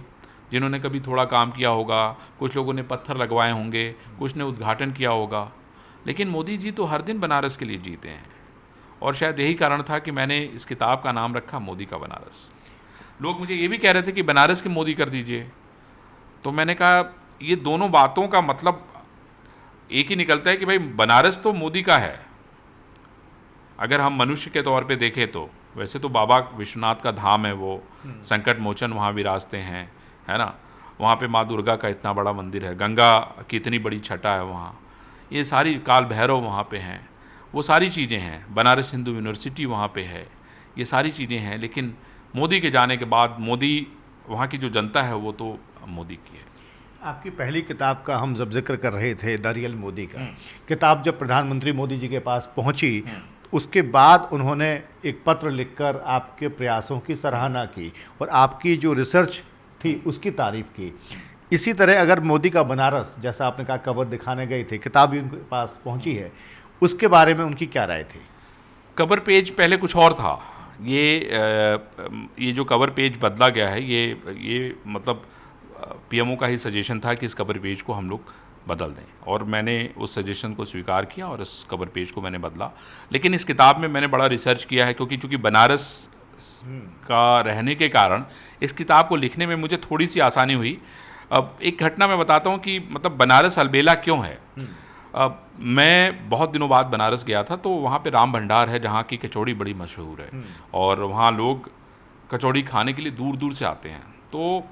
जिन्होंने कभी थोड़ा काम किया होगा, कुछ लोगों ने पत्थर लगवाए होंगे, कुछ ने उद्घाटन किया होगा, लेकिन मोदी जी तो हर दिन बनारस के लिए जीते हैं। और शायद यही कारण था कि मैंने इस किताब का नाम रखा मोदी का बनारस। लोग मुझे ये भी कह रहे थे कि बनारस के मोदी कर दीजिए, तो मैंने कहा ये दोनों बातों का मतलब एक ही निकलता है कि भाई बनारस तो मोदी का है। अगर हम मनुष्य के तौर पे देखें तो वैसे तो बाबा विश्वनाथ का धाम है वो, संकट मोचन वहाँ विराजते हैं, है ना। वहाँ पे माँ दुर्गा का इतना बड़ा मंदिर है, गंगा की इतनी बड़ी छटा है वहाँ, ये सारी काल भैरव वहाँ पे हैं, वो सारी चीज़ें हैं। बनारस हिंदू यूनिवर्सिटी वहाँ पे है, ये सारी चीज़ें हैं। लेकिन मोदी के जाने के बाद, मोदी वहाँ की जो जनता है वो तो मोदी की है। आपकी पहली किताब का हम जब जिक्र कर रहे थे, द रियल मोदी का, किताब जब प्रधानमंत्री मोदी जी के पास पहुंची, उसके बाद उन्होंने एक पत्र लिखकर आपके प्रयासों की सराहना की और आपकी जो रिसर्च थी उसकी तारीफ की। इसी तरह अगर मोदी का बनारस, जैसा आपने कहा कवर दिखाने गए थे, किताब भी उनके पास पहुंची है, उसके बारे में उनकी क्या राय थी? कवर पेज पहले कुछ और था। ये जो कवर पेज बदला गया है, ये मतलब पीएमओ का ही सजेशन था कि इस कवर पेज को हम लोग बदल दें, और मैंने उस सजेशन को स्वीकार किया और इस कवर पेज को मैंने बदला। लेकिन इस किताब में मैंने बड़ा रिसर्च किया है, क्योंकि चूँकि बनारस का रहने के कारण इस किताब को लिखने में मुझे थोड़ी सी आसानी हुई। अब एक घटना मैं बताता हूँ कि मतलब बनारस अलबेला क्यों है। अब मैं बहुत दिनों बाद बनारस गया था, तो वहाँ पे राम भंडार है जहाँ की कचौड़ी बड़ी मशहूर है, और वहाँ लोग कचौड़ी खाने के लिए दूर दूर से आते हैं। तो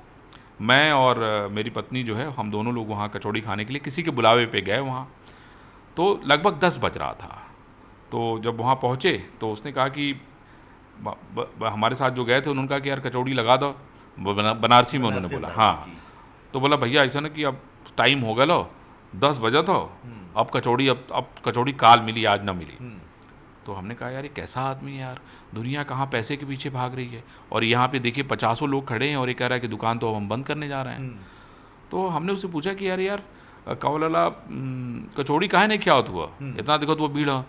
मैं और मेरी पत्नी जो है, हम दोनों लोग वहाँ कचौड़ी खाने के लिए किसी के बुलावे पे गए वहाँ। तो लगभग 10 बज रहा था। तो जब वहाँ पहुँचे तो उसने कहा कि हमारे साथ जो गए थे उन्होंने कहा कि यार कचौड़ी लगा दो, बनारसी में उन्होंने बोला। हाँ, तो बोला भैया ऐसा ना कि अब टाइम हो गया लो, 10 बजे तो अब कचौड़ी काल मिली, आज ना मिली। तो हमने कहा यार ये कैसा आदमी है यार, दुनिया कहाँ पैसे के पीछे भाग रही है, और यहाँ पे देखिए 50 लोग खड़े हैं और ये कह रहा है कि दुकान तो अब हम बंद करने जा रहे हैं। तो हमने उससे पूछा कि यार कावलाला कचौड़ी काहे नहीं खियावत हुआ, इतना देखो तो वो भीड़ है।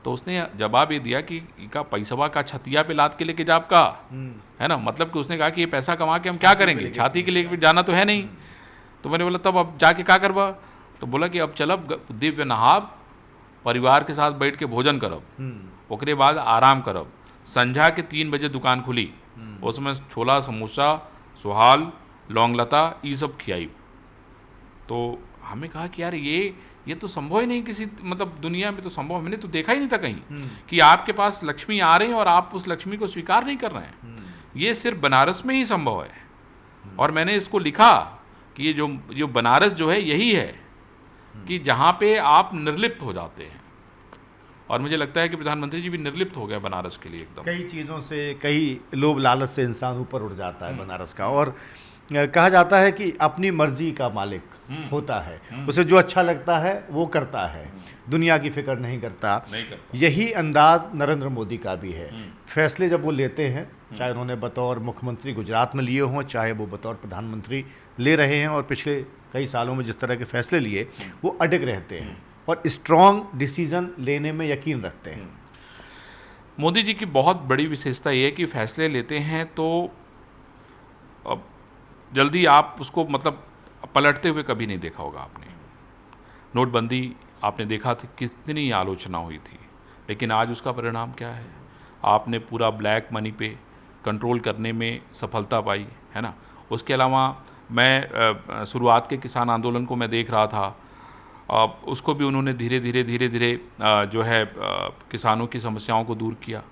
तो उसने जवाब ये दिया कि इका पैसवा का छतिया पे लाद के लेके जाप का है ना, मतलब कि उसने कहा कि ये पैसा कमा के हम क्या करेंगे, छाती के लेके जाना तो है नहीं। तो मैंने बोला तब अब जाके क्या करवा? तो बोला कि अब चलब दिव्य नहाब, परिवार के साथ बैठ के भोजन करब, ओकरे बाद आराम करब। संझा के 3 बजे दुकान खुली, उसमें छोला समोसा सुहाल लौंगलता ये सब खियाई। तो हमें कहा कि यार ये तो संभव ही नहीं, किसी मतलब दुनिया में तो संभव हमने तो देखा ही नहीं था कहीं कि आपके पास लक्ष्मी आ रही है और आप उस लक्ष्मी को स्वीकार नहीं कर रहे हैं। ये सिर्फ बनारस में ही संभव है। और मैंने इसको लिखा कि ये जो बनारस जो है यही है कि जहाँ पे आप निर्लिप्त हो जाते हैं, और मुझे लगता है कि प्रधानमंत्री जी भी निर्लिप्त हो गया बनारस के लिए एकदम। कई चीज़ों से, कई लोभ लालच से इंसान ऊपर उठ जाता है बनारस का, और कहा जाता है कि अपनी मर्जी का मालिक होता है, उसे जो अच्छा लगता है वो करता है, दुनिया की फिक्र नहीं करता। यही अंदाज नरेंद्र मोदी का भी है। फैसले जब वो लेते हैं, चाहे उन्होंने बतौर मुख्यमंत्री गुजरात में लिए हों, चाहे वो बतौर प्रधानमंत्री ले रहे हैं, और पिछले कई सालों में जिस तरह के फैसले लिए, वो अडिग रहते हैं और स्ट्रॉन्ग डिसीजन लेने में यकीन रखते हैं। मोदी जी की बहुत बड़ी विशेषता ये है कि फैसले लेते हैं तो अब जल्दी आप उसको मतलब पलटते हुए कभी नहीं देखा होगा आपने। नोटबंदी आपने देखा था कितनी आलोचना हुई थी, लेकिन आज उसका परिणाम क्या है? आपने पूरा ब्लैक मनी पे कंट्रोल करने में सफलता पाई, है ना। उसके अलावा मैं शुरुआत के किसान आंदोलन को मैं देख रहा था, उसको भी उन्होंने धीरे धीरे जो है किसानों की समस्याओं को दूर किया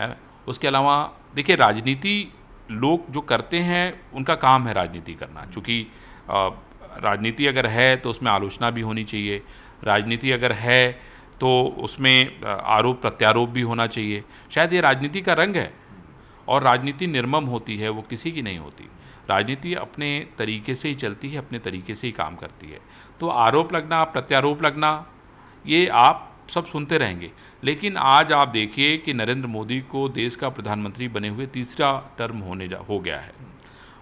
है। उसके अलावा देखिए, राजनीति लोग जो करते हैं उनका काम है राजनीति करना, चूँकि राजनीति अगर है तो उसमें आलोचना भी होनी चाहिए, राजनीति अगर है तो उसमें आरोप प्रत्यारोप भी होना चाहिए। शायद ये राजनीति का रंग है, और राजनीति निर्मम होती है, वो किसी की नहीं होती। राजनीति अपने तरीके से ही चलती है, अपने तरीके से ही काम करती है। तो आरोप लगना, प्रत्यारोप लगना, ये आप सब सुनते रहेंगे। लेकिन आज आप देखिए कि नरेंद्र मोदी को देश का प्रधानमंत्री बने हुए तीसरा टर्म हो गया है,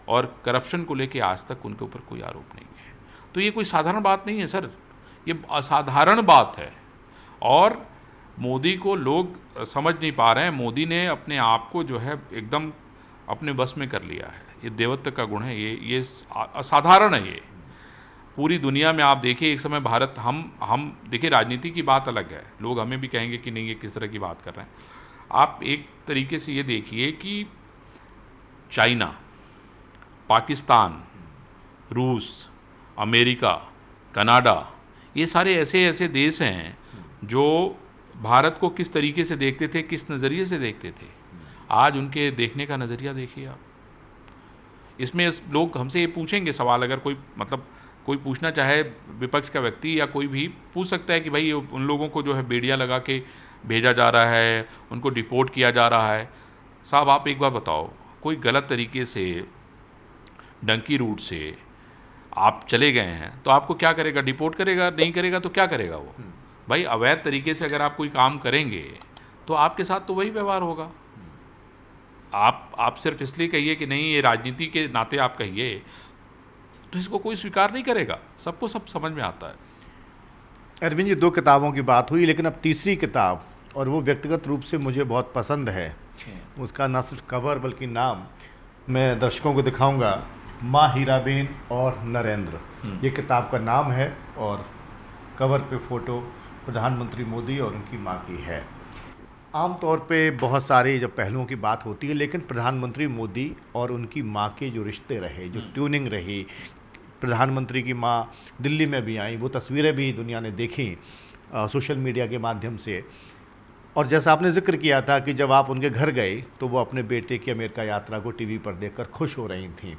और करप्शन को लेके आज तक उनके ऊपर कोई आरोप नहीं है। तो ये कोई साधारण बात नहीं है सर, ये असाधारण बात है, और मोदी को लोग समझ नहीं पा रहे हैं। मोदी ने अपने आप को जो है एकदम अपने बस में कर लिया है। ये देवत्व का गुण है, ये असाधारण है। ये पूरी दुनिया में आप देखिए, एक समय भारत हम देखिए, राजनीति की बात अलग है, लोग हमें भी कहेंगे कि नहीं ये किस तरह की बात कर रहे हैं। आप एक तरीके से ये देखिए कि चाइना, पाकिस्तान, रूस, अमेरिका, कनाडा, ये सारे ऐसे देश हैं जो भारत को किस तरीके से देखते थे, किस नज़रिए से देखते थे। आज उनके देखने का नज़रिया देखिए आप। इसमें लोग हमसे ये पूछेंगे सवाल, अगर कोई पूछना चाहे, विपक्ष का व्यक्ति या कोई भी पूछ सकता है कि भाई उन लोगों को जो है बेड़ियाँ लगा के भेजा जा रहा है, उनको डिपोर्ट किया जा रहा है। साहब आप एक बार बताओ, कोई गलत तरीके से डंकी रूट से आप चले गए हैं तो आपको क्या करेगा? डिपोर्ट करेगा? नहीं करेगा तो क्या करेगा वो? भाई अवैध तरीके से अगर आप कोई काम करेंगे तो आपके साथ तो वही व्यवहार होगा। आप सिर्फ इसलिए कहिए कि नहीं ये राजनीति के नाते आप कहिए, तो इसको कोई स्वीकार नहीं करेगा, सबको सब समझ में आता है। अरविंद जी, 2 किताबों की बात हुई, लेकिन अब तीसरी किताब, और वो व्यक्तिगत रूप से मुझे बहुत पसंद है। उसका न सिर्फ कवर बल्कि नाम मैं दर्शकों को दिखाऊंगा, माँ हीराबेन और नरेंद्र, ये किताब का नाम है, और कवर पे फोटो प्रधानमंत्री मोदी और उनकी माँ की है। आमतौर पे बहुत सारे जब पहलुओं की बात होती है, लेकिन प्रधानमंत्री मोदी और उनकी माँ के जो रिश्ते रहे, जो ट्यूनिंग रही, प्रधानमंत्री की माँ दिल्ली में भी आई, वो तस्वीरें भी दुनिया ने देखी सोशल मीडिया के माध्यम से। और जैसा आपने जिक्र किया था कि जब आप उनके घर गए तो वो अपने बेटे की अमेरिका यात्रा को टीवी पर देखकर खुश हो रही थीं।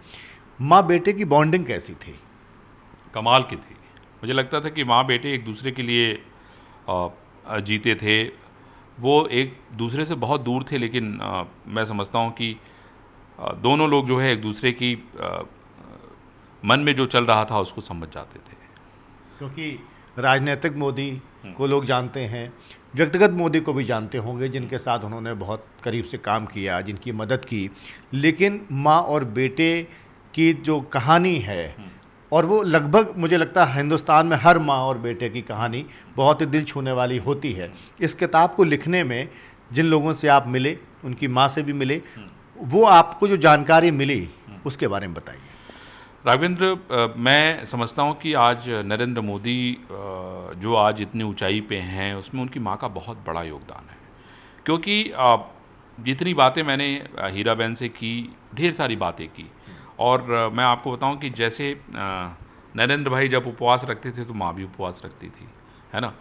माँ बेटे की बॉन्डिंग कैसी थी? कमाल की थी। मुझे लगता था कि माँ बेटे एक दूसरे के लिए जीते थे। वो एक दूसरे से बहुत दूर थे, लेकिन मैं समझता हूँ कि दोनों लोग जो है एक दूसरे की मन में जो चल रहा था उसको समझ जाते थे। क्योंकि राजनीतिक मोदी को लोग जानते हैं, व्यक्तिगत मोदी को भी जानते होंगे, जिनके साथ उन्होंने बहुत करीब से काम किया, जिनकी मदद की, लेकिन माँ और बेटे की जो कहानी है, और वो लगभग मुझे लगता है हिंदुस्तान में हर माँ और बेटे की कहानी बहुत ही दिल छूने वाली होती है। इस किताब को लिखने में जिन लोगों से आप मिले, उनकी माँ से भी मिले, वो आपको जो जानकारी मिली उसके बारे में बताइए। राघवेंद्र, मैं समझता हूँ कि आज नरेंद्र मोदी जो आज इतनी ऊंचाई पे हैं उसमें उनकी माँ का बहुत बड़ा योगदान है। क्योंकि जितनी बातें मैंने हीराबेन से की, ढेर सारी बातें की, और मैं आपको बताऊं कि जैसे नरेंद्र भाई जब उपवास रखते थे तो माँ भी उपवास रखती थी, है ना।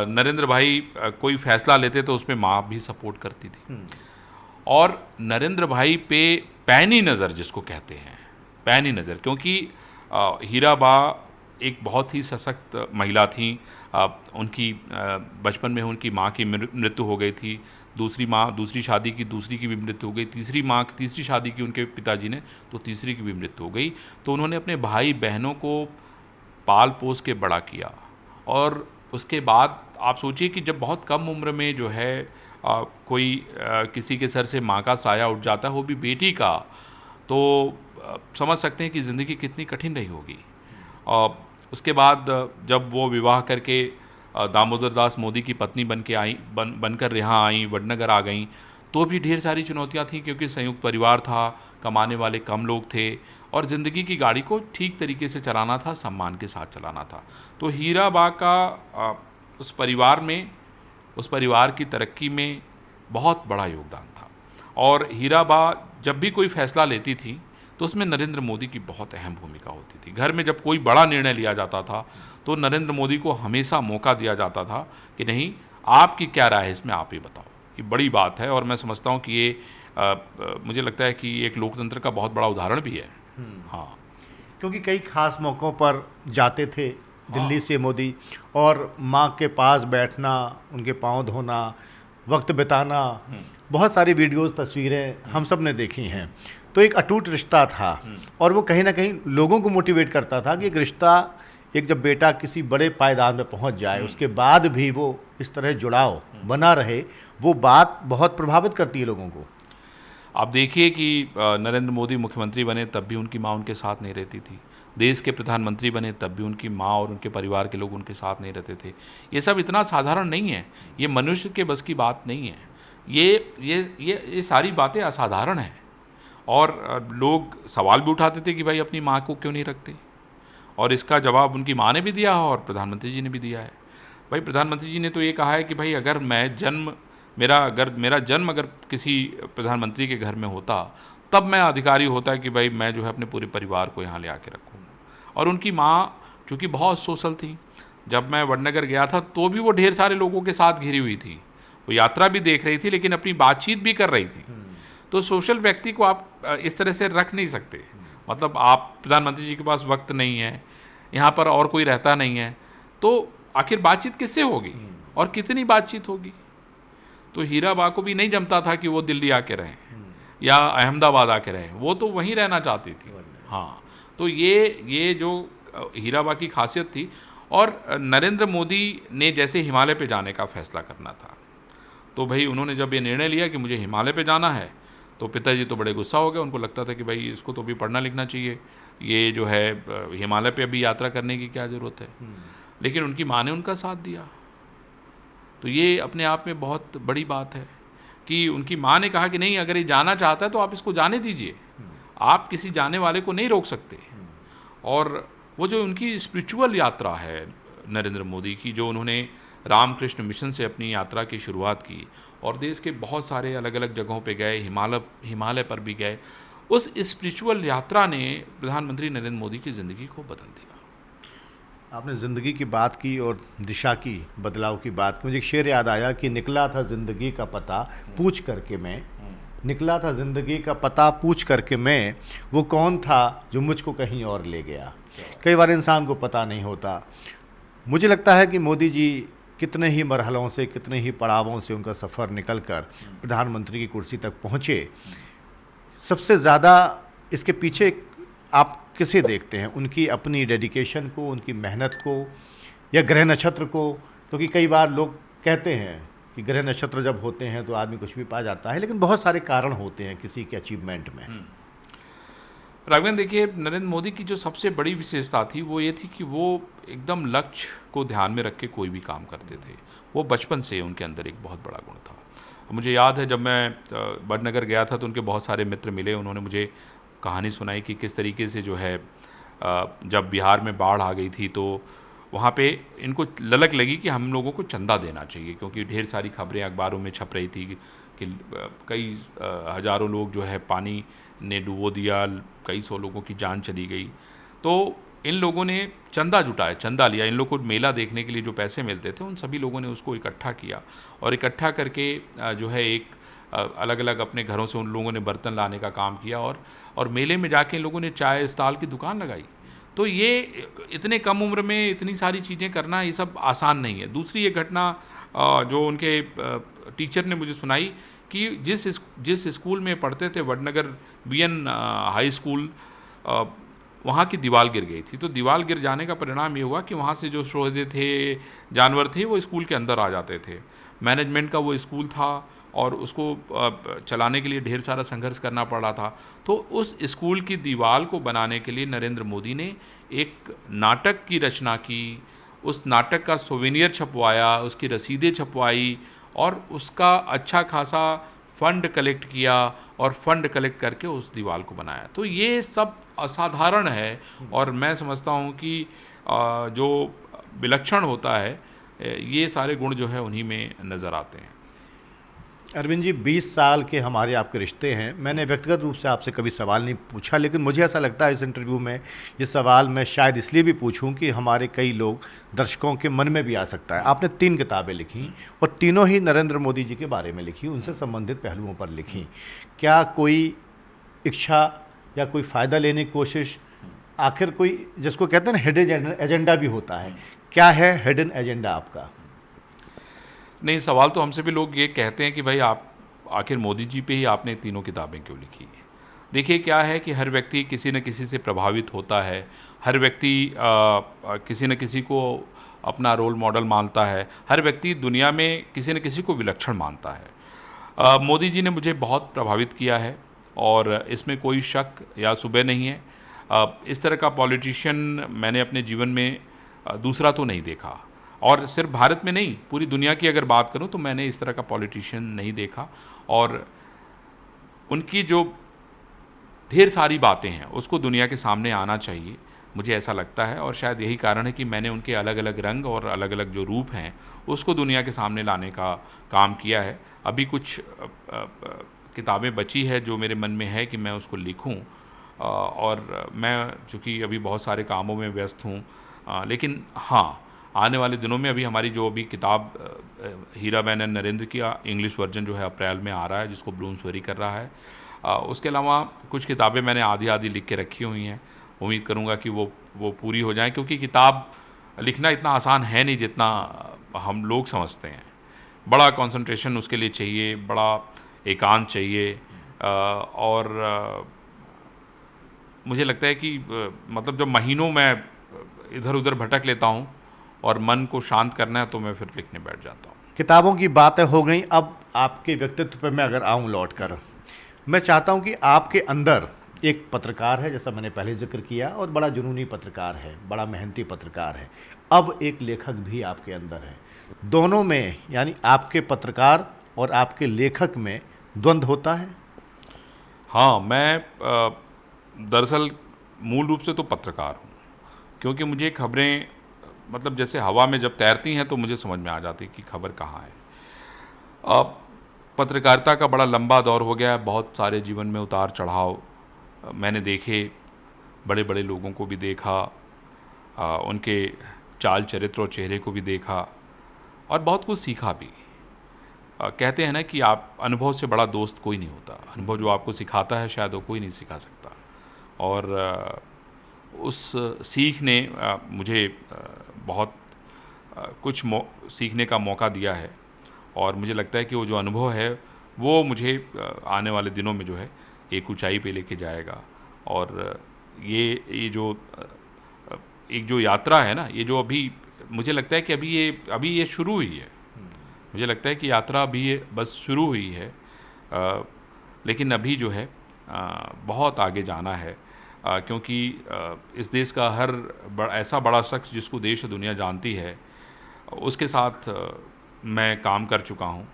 नरेंद्र भाई कोई फैसला लेते तो उसमें माँ भी सपोर्ट करती थी। और नरेंद्र भाई पे पैनी नज़र जिसको कहते हैं, पैनी नज़र, क्योंकि हीराबा एक बहुत ही सशक्त महिला थी। उनकी बचपन में उनकी माँ की मृत्यु हो गई थी, दूसरी शादी की, दूसरी की भी मृत्यु हो गई, तीसरी शादी की उनके पिताजी ने, तो तीसरी की भी मृत्यु हो गई। तो उन्होंने अपने भाई बहनों को पाल पोस के बड़ा किया। और उसके बाद आप सोचिए कि जब बहुत कम उम्र में जो है कोई किसी के सर से माँ का साया उठ जाता है, वो भी बेटी का, तो समझ सकते हैं कि ज़िंदगी कितनी कठिन रही होगी। उसके बाद जब वो विवाह करके दामोदर दास मोदी की पत्नी बनकर यहाँ आई, वडनगर आ गईं, तो भी ढेर सारी चुनौतियाँ थीं, क्योंकि संयुक्त परिवार था, कमाने वाले कम लोग थे, और ज़िंदगी की गाड़ी को ठीक तरीके से चलाना था, सम्मान के साथ चलाना था। तो हीराबा का उस परिवार की तरक्की में बहुत बड़ा योगदान था। और हीराबा जब भी कोई फैसला लेती थी तो उसमें नरेंद्र मोदी की बहुत अहम भूमिका होती थी। घर में जब कोई बड़ा निर्णय लिया जाता था तो नरेंद्र मोदी को हमेशा मौका दिया जाता था कि नहीं, आपकी क्या राय है इसमें, आप ही बताओ। ये बड़ी बात है, और मैं समझता हूँ कि ये मुझे लगता है कि एक लोकतंत्र का बहुत बड़ा उदाहरण भी है। हाँ, क्योंकि कई खास मौक़ों पर जाते थे दिल्ली से मोदी, और माँ के पास बैठना, उनके पाँव धोना, वक्त बिताना, बहुत सारी वीडियोस, तस्वीरें हम सब ने देखी हैं। तो एक अटूट रिश्ता था, और वो कहीं ना कहीं लोगों को मोटिवेट करता था कि एक रिश्ता, एक जब बेटा किसी बड़े पायदान में पहुंच जाए, उसके बाद भी वो इस तरह जुड़ाव बना रहे, वो बात बहुत प्रभावित करती है लोगों को। आप देखिए कि नरेंद्र मोदी मुख्यमंत्री बने तब भी उनकी माँ उनके साथ नहीं रहती थी। देश के प्रधानमंत्री बने तब भी उनकी माँ और उनके परिवार के लोग उनके साथ नहीं रहते थे। ये सब इतना साधारण नहीं है, ये मनुष्य के बस की बात नहीं है। ये सारी बातें असाधारण हैं, और लोग सवाल भी उठाते थे कि भाई अपनी माँ को क्यों नहीं रखते, और इसका जवाब उनकी माँ ने भी दिया और प्रधानमंत्री जी ने भी दिया है। भाई प्रधानमंत्री जी ने तो ये कहा है कि भाई अगर मेरा जन्म अगर किसी प्रधानमंत्री के घर में होता तब मैं अधिकारी होता कि भाई मैं जो है अपने पूरे परिवार को यहाँ ले आके रखूँ। और उनकी माँ चूँकि बहुत सोशल थी, जब मैं वडनगर गया था तो भी वो ढेर सारे लोगों के साथ घिरी हुई थी। वो यात्रा भी देख रही थी लेकिन अपनी बातचीत भी कर रही थी। तो सोशल व्यक्ति को आप इस तरह से रख नहीं सकते। मतलब आप प्रधानमंत्री जी के पास वक्त नहीं है, यहाँ पर और कोई रहता नहीं है, तो आखिर बातचीत किससे होगी और कितनी बातचीत होगी। तो हीराबा को भी नहीं जमता था कि वो दिल्ली आके रहें या अहमदाबाद आके रहें, वो तो वहीं रहना चाहती थी। हाँ, तो ये जो हीराबा की खासियत थी। और नरेंद्र मोदी ने जैसे हिमालय पे जाने का फैसला करना था, तो भाई उन्होंने जब ये निर्णय लिया कि मुझे हिमालय पे जाना है, तो पिताजी तो बड़े गुस्सा हो गए। उनको लगता था कि भाई इसको तो अभी पढ़ना लिखना चाहिए, ये जो है हिमालय पे अभी यात्रा करने की क्या ज़रूरत है। लेकिन उनकी माँ ने उनका साथ दिया। तो ये अपने आप में बहुत बड़ी बात है कि उनकी माँ ने कहा कि नहीं, अगर ये जाना चाहता है तो आप इसको जाने दीजिए, आप किसी जाने वाले को नहीं रोक सकते। और वो जो उनकी स्पिरिचुअल यात्रा है नरेंद्र मोदी की, जो उन्होंने रामकृष्ण मिशन से अपनी यात्रा की शुरुआत की और देश के बहुत सारे अलग अलग जगहों पे गए, हिमालय पर भी गए, उस स्पिरिचुअल यात्रा ने प्रधानमंत्री नरेंद्र मोदी की ज़िंदगी को बदल दिया। आपने ज़िंदगी की बात की और दिशा की बदलाव की बात की, मुझे एक शेर याद आया कि निकला था ज़िंदगी का पता पूछ करके मैं, निकला था ज़िंदगी का पता पूछ करके मैं, वो कौन था जो मुझको कहीं और ले गया। कई बार इंसान को पता नहीं होता। मुझे लगता है कि मोदी जी कितने ही मरहलों से, कितने ही पड़ावों से उनका सफ़र निकल कर प्रधानमंत्री की कुर्सी तक पहुँचे। सबसे ज़्यादा इसके पीछे आप किसे देखते हैं, उनकी अपनी डेडिकेशन को, उनकी मेहनत को, या ग्रह नक्षत्र को? क्योंकि कई बार लोग कहते हैं कि ग्रह नक्षत्र जब होते हैं तो आदमी कुछ भी पा जाता है, लेकिन बहुत सारे कारण होते हैं किसी के अचीवमेंट में। राघवेंद्र, देखिए, नरेंद्र मोदी की जो सबसे बड़ी विशेषता थी वो ये थी कि वो एकदम लक्ष्य को ध्यान में रख के कोई भी काम करते थे। वो बचपन से उनके अंदर एक बहुत बड़ा गुण था। मुझे याद है जब मैं वडनगर गया था तो उनके बहुत सारे मित्र मिले। उन्होंने मुझे कहानी सुनाई कि किस तरीके से जो है जब बिहार में बाढ़ आ गई थी तो वहाँ पे इनको ललक लगी कि हम लोगों को चंदा देना चाहिए, क्योंकि ढेर सारी खबरें अखबारों में छप रही थी कि कई हज़ारों लोग जो है पानी ने डुबो दिया, कई सौ लोगों की जान चली गई। तो इन लोगों ने चंदा जुटाया, चंदा लिया। इन लोगों को मेला देखने के लिए जो पैसे मिलते थे उन सभी लोगों ने उसको इकट्ठा किया और इकट्ठा करके जो है एक अलग अलग अपने घरों से उन लोगों ने बर्तन लाने का काम किया और मेले में जाके इन लोगों ने चाय स्टॉल की दुकान लगाई। तो ये इतने कम उम्र में इतनी सारी चीज़ें करना, ये सब आसान नहीं है। दूसरी एक घटना जो उनके टीचर ने मुझे सुनाई कि जिस स्कूल में पढ़ते थे, वडनगर बीएन हाई स्कूल, वहाँ की दीवार गिर गई थी। तो दीवार गिर जाने का परिणाम ये हुआ कि वहाँ से जो शोहदे थे, जानवर थे, वो स्कूल के अंदर आ जाते थे। मैनेजमेंट का वो स्कूल था और उसको चलाने के लिए ढेर सारा संघर्ष करना पड़ रहा था। तो उस स्कूल की दीवार को बनाने के लिए नरेंद्र मोदी ने एक नाटक की रचना की, उस नाटक का सोवेनियर छपवाया, उसकी रसीदें छपवाई और उसका अच्छा खासा फंड कलेक्ट किया और फंड कलेक्ट करके उस दीवार को बनाया। तो ये सब असाधारण है और मैं समझता हूँ कि जो विलक्षण होता है, ये सारे गुण जो है उन्हीं में नज़र आते हैं। अरविंद जी, 20 साल के हमारे आपके रिश्ते हैं। मैंने व्यक्तिगत रूप से आपसे कभी सवाल नहीं पूछा, लेकिन मुझे ऐसा लगता है इस इंटरव्यू में ये सवाल मैं शायद इसलिए भी पूछूं कि हमारे कई लोग, दर्शकों के मन में भी आ सकता है। आपने 3 किताबें लिखी और तीनों ही नरेंद्र मोदी जी के बारे में लिखी, उनसे संबंधित पहलुओं पर लिखी। क्या कोई इच्छा या कोई फ़ायदा लेने की कोशिश, आखिर कोई जिसको कहते हैं ना हिडन एजेंडा भी होता है, क्या है हिडन एजेंडा आपका? नहीं, सवाल तो हमसे भी लोग ये कहते हैं कि भाई आप आखिर मोदी जी पे ही आपने तीनों किताबें क्यों लिखी है। देखिए, क्या है कि हर व्यक्ति किसी न किसी से प्रभावित होता है, हर व्यक्ति किसी न किसी को अपना रोल मॉडल मानता है, हर व्यक्ति दुनिया में किसी न किसी को विलक्षण मानता है। मोदी जी ने मुझे बहुत प्रभावित किया है और इसमें कोई शक या शुबह नहीं है। इस तरह का पॉलिटिशियन मैंने अपने जीवन में दूसरा तो नहीं देखा, और सिर्फ भारत में नहीं, पूरी दुनिया की अगर बात करूं तो मैंने इस तरह का पॉलिटिशियन नहीं देखा। और उनकी जो ढेर सारी बातें हैं उसको दुनिया के सामने आना चाहिए, मुझे ऐसा लगता है। और शायद यही कारण है कि मैंने उनके अलग अलग रंग और अलग अलग जो रूप हैं उसको दुनिया के सामने लाने का काम किया है। अभी कुछ किताबें बची है जो मेरे मन में है कि मैं उसको लिखूं, और मैं चूँकि अभी बहुत सारे कामों में व्यस्त हूँ, लेकिन हाँ, आने वाले दिनों में अभी हमारी जो अभी किताब हीराबेन एंड नरेंद्र की इंग्लिश वर्जन जो है अप्रैल में आ रहा है, जिसको ब्लूम्सबरी कर रहा है। उसके अलावा कुछ किताबें मैंने आधी लिख के रखी हुई हैं। उम्मीद करूँगा कि वो पूरी हो जाएं, क्योंकि किताब लिखना इतना आसान है नहीं जितना हम लोग समझते हैं। बड़ा कंसंट्रेशन उसके लिए चाहिए, बड़ा एकांत चाहिए, और मुझे लगता है कि मतलब जब महीनों मैं इधर उधर भटक लेता हूँ और मन को शांत करना है तो मैं फिर लिखने बैठ जाता हूँ। किताबों की बातें हो गई, अब आपके व्यक्तित्व पे मैं अगर आऊँ लौट कर, मैं चाहता हूँ कि आपके अंदर एक पत्रकार है, जैसा मैंने पहले जिक्र किया, और बड़ा जुनूनी पत्रकार है, बड़ा मेहनती पत्रकार है, अब एक लेखक भी आपके अंदर है। दोनों में, यानी आपके पत्रकार और आपके लेखक में द्वंद्व होता है? हाँ, मैं दरअसल मूल रूप से तो पत्रकार हूँ, क्योंकि मुझे खबरें मतलब जैसे हवा में जब तैरती हैं तो मुझे समझ में आ जाती कि खबर कहाँ है। अब पत्रकारिता का बड़ा लंबा दौर हो गया है, बहुत सारे जीवन में उतार चढ़ाव मैंने देखे, बड़े बड़े लोगों को भी देखा, उनके चाल चरित्र और चेहरे को भी देखा और बहुत कुछ सीखा भी। कहते हैं ना कि आप अनुभव से बड़ा दोस्त कोई नहीं होता, अनुभव जो आपको सिखाता है शायद वो कोई नहीं सिखा सकता। और उस सीख ने मुझे बहुत कुछ सीखने का मौका दिया है और मुझे लगता है कि वो जो अनुभव है वो मुझे आने वाले दिनों में जो है एक ऊंचाई पे लेके जाएगा। और ये जो एक जो यात्रा है ना, ये जो अभी मुझे लगता है कि अभी ये शुरू हुई है। मुझे लगता है कि यात्रा अभी ये बस शुरू हुई है, लेकिन अभी जो है बहुत आगे जाना है, क्योंकि इस देश का हर ऐसा बड़ा शख्स जिसको देश और दुनिया जानती है उसके साथ मैं काम कर चुका हूँ।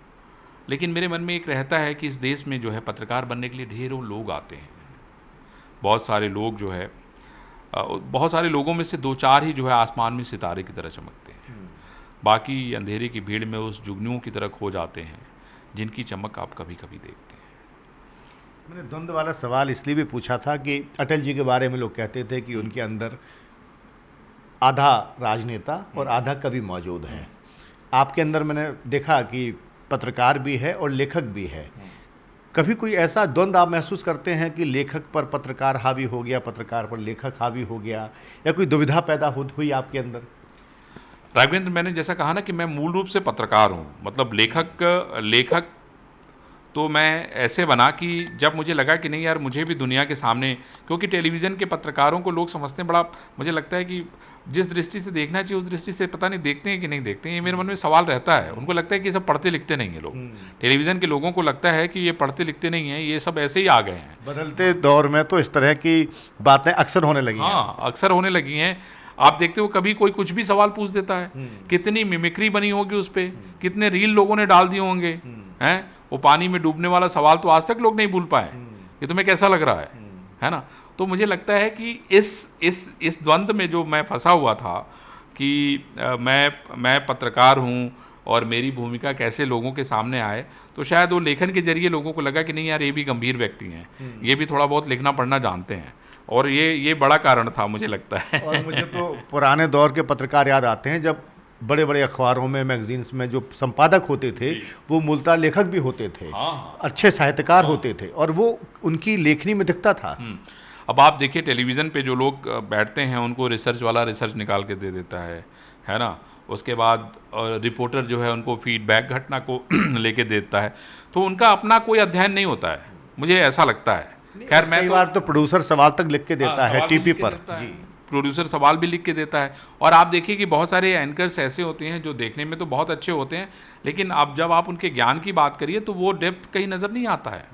लेकिन मेरे मन में एक रहता है कि इस देश में जो है पत्रकार बनने के लिए ढेरों लोग आते हैं, बहुत सारे लोग जो है, बहुत सारे लोगों में से दो चार ही जो है आसमान में सितारे की तरह चमकते हैं, बाकी अंधेरे की भीड़ में उस जुगनुओं की तरह खो जाते हैं जिनकी चमक आप कभी कभी देखते हैं। मैंने द्वंद्व वाला सवाल इसलिए भी पूछा था कि अटल जी के बारे में लोग कहते थे कि उनके अंदर आधा राजनेता और आधा कवि मौजूद है। आपके अंदर मैंने देखा कि पत्रकार भी है और लेखक भी है। कभी कोई ऐसा द्वंद्व आप महसूस करते हैं कि लेखक पर पत्रकार हावी हो गया, पत्रकार पर लेखक हावी हो गया, या कोई दुविधा पैदा हुई आपके अंदर? राघवेंद्र, मैंने जैसा कहा ना कि मैं मूल रूप से पत्रकार हूँ, मतलब लेखक तो मैं ऐसे बना कि जब मुझे लगा कि नहीं यार मुझे भी दुनिया के सामने, क्योंकि टेलीविज़न के पत्रकारों को लोग समझते हैं बड़ा, मुझे लगता है कि जिस दृष्टि से देखना चाहिए उस दृष्टि से पता नहीं देखते हैं कि नहीं देखते हैं। ये मेरे मन में सवाल रहता है। उनको लगता है कि ये सब पढ़ते लिखते नहीं हैं लोग। टेलीविज़न के लोगों को लगता है कि ये पढ़ते लिखते नहीं हैं, ये सब ऐसे ही आ गए हैं। बदलते दौर में तो इस तरह की बातें अक्सर होने लगी हैं। हाँ, अक्सर होने लगी हैं। आप देखते हो कभी कोई कुछ भी सवाल पूछ देता है, कितनी मिमिक्री बनी होगी उस पर, कितने रील लोगों ने डाल दिए होंगे हैं। वो पानी में डूबने वाला सवाल तो आज तक लोग नहीं भूल पाए, ये तुम्हें कैसा लग रहा है ना। तो मुझे लगता है कि इस द्वंद्व में जो मैं फंसा हुआ था कि मैं पत्रकार हूँ और मेरी भूमिका कैसे लोगों के सामने आए, तो शायद वो लेखन के जरिए लोगों को लगा कि नहीं यार ये भी गंभीर व्यक्ति हैं, ये भी थोड़ा बहुत लिखना पढ़ना जानते हैं, और ये बड़ा कारण था मुझे लगता है। और मुझे तो पुराने दौर के पत्रकार याद आते हैं जब बड़े बड़े अखबारों में, मैगजीन्स में जो संपादक होते थे वो मूलतः लेखक भी होते थे। हाँ। अच्छे साहित्यकार होते थे और वो उनकी लेखनी में दिखता था। अब आप देखिए टेलीविज़न पे जो लोग बैठते हैं उनको रिसर्च वाला रिसर्च निकाल के दे देता है ना। उसके बाद रिपोर्टर जो है उनको फीडबैक घटना को लेके देता है, तो उनका अपना कोई अध्ययन नहीं होता है, मुझे ऐसा लगता है। खैर, मैं कई बार तो प्रोड्यूसर सवाल तक लिख के देता है टीपी पर। प्रोड्यूसर सवाल भी लिख के देता है। और आप देखिए कि बहुत सारे एंकर्स ऐसे होते हैं जो देखने में तो बहुत अच्छे होते हैं, लेकिन अब जब आप उनके ज्ञान की बात करिए तो वो डेप्थ कहीं नज़र नहीं आता है।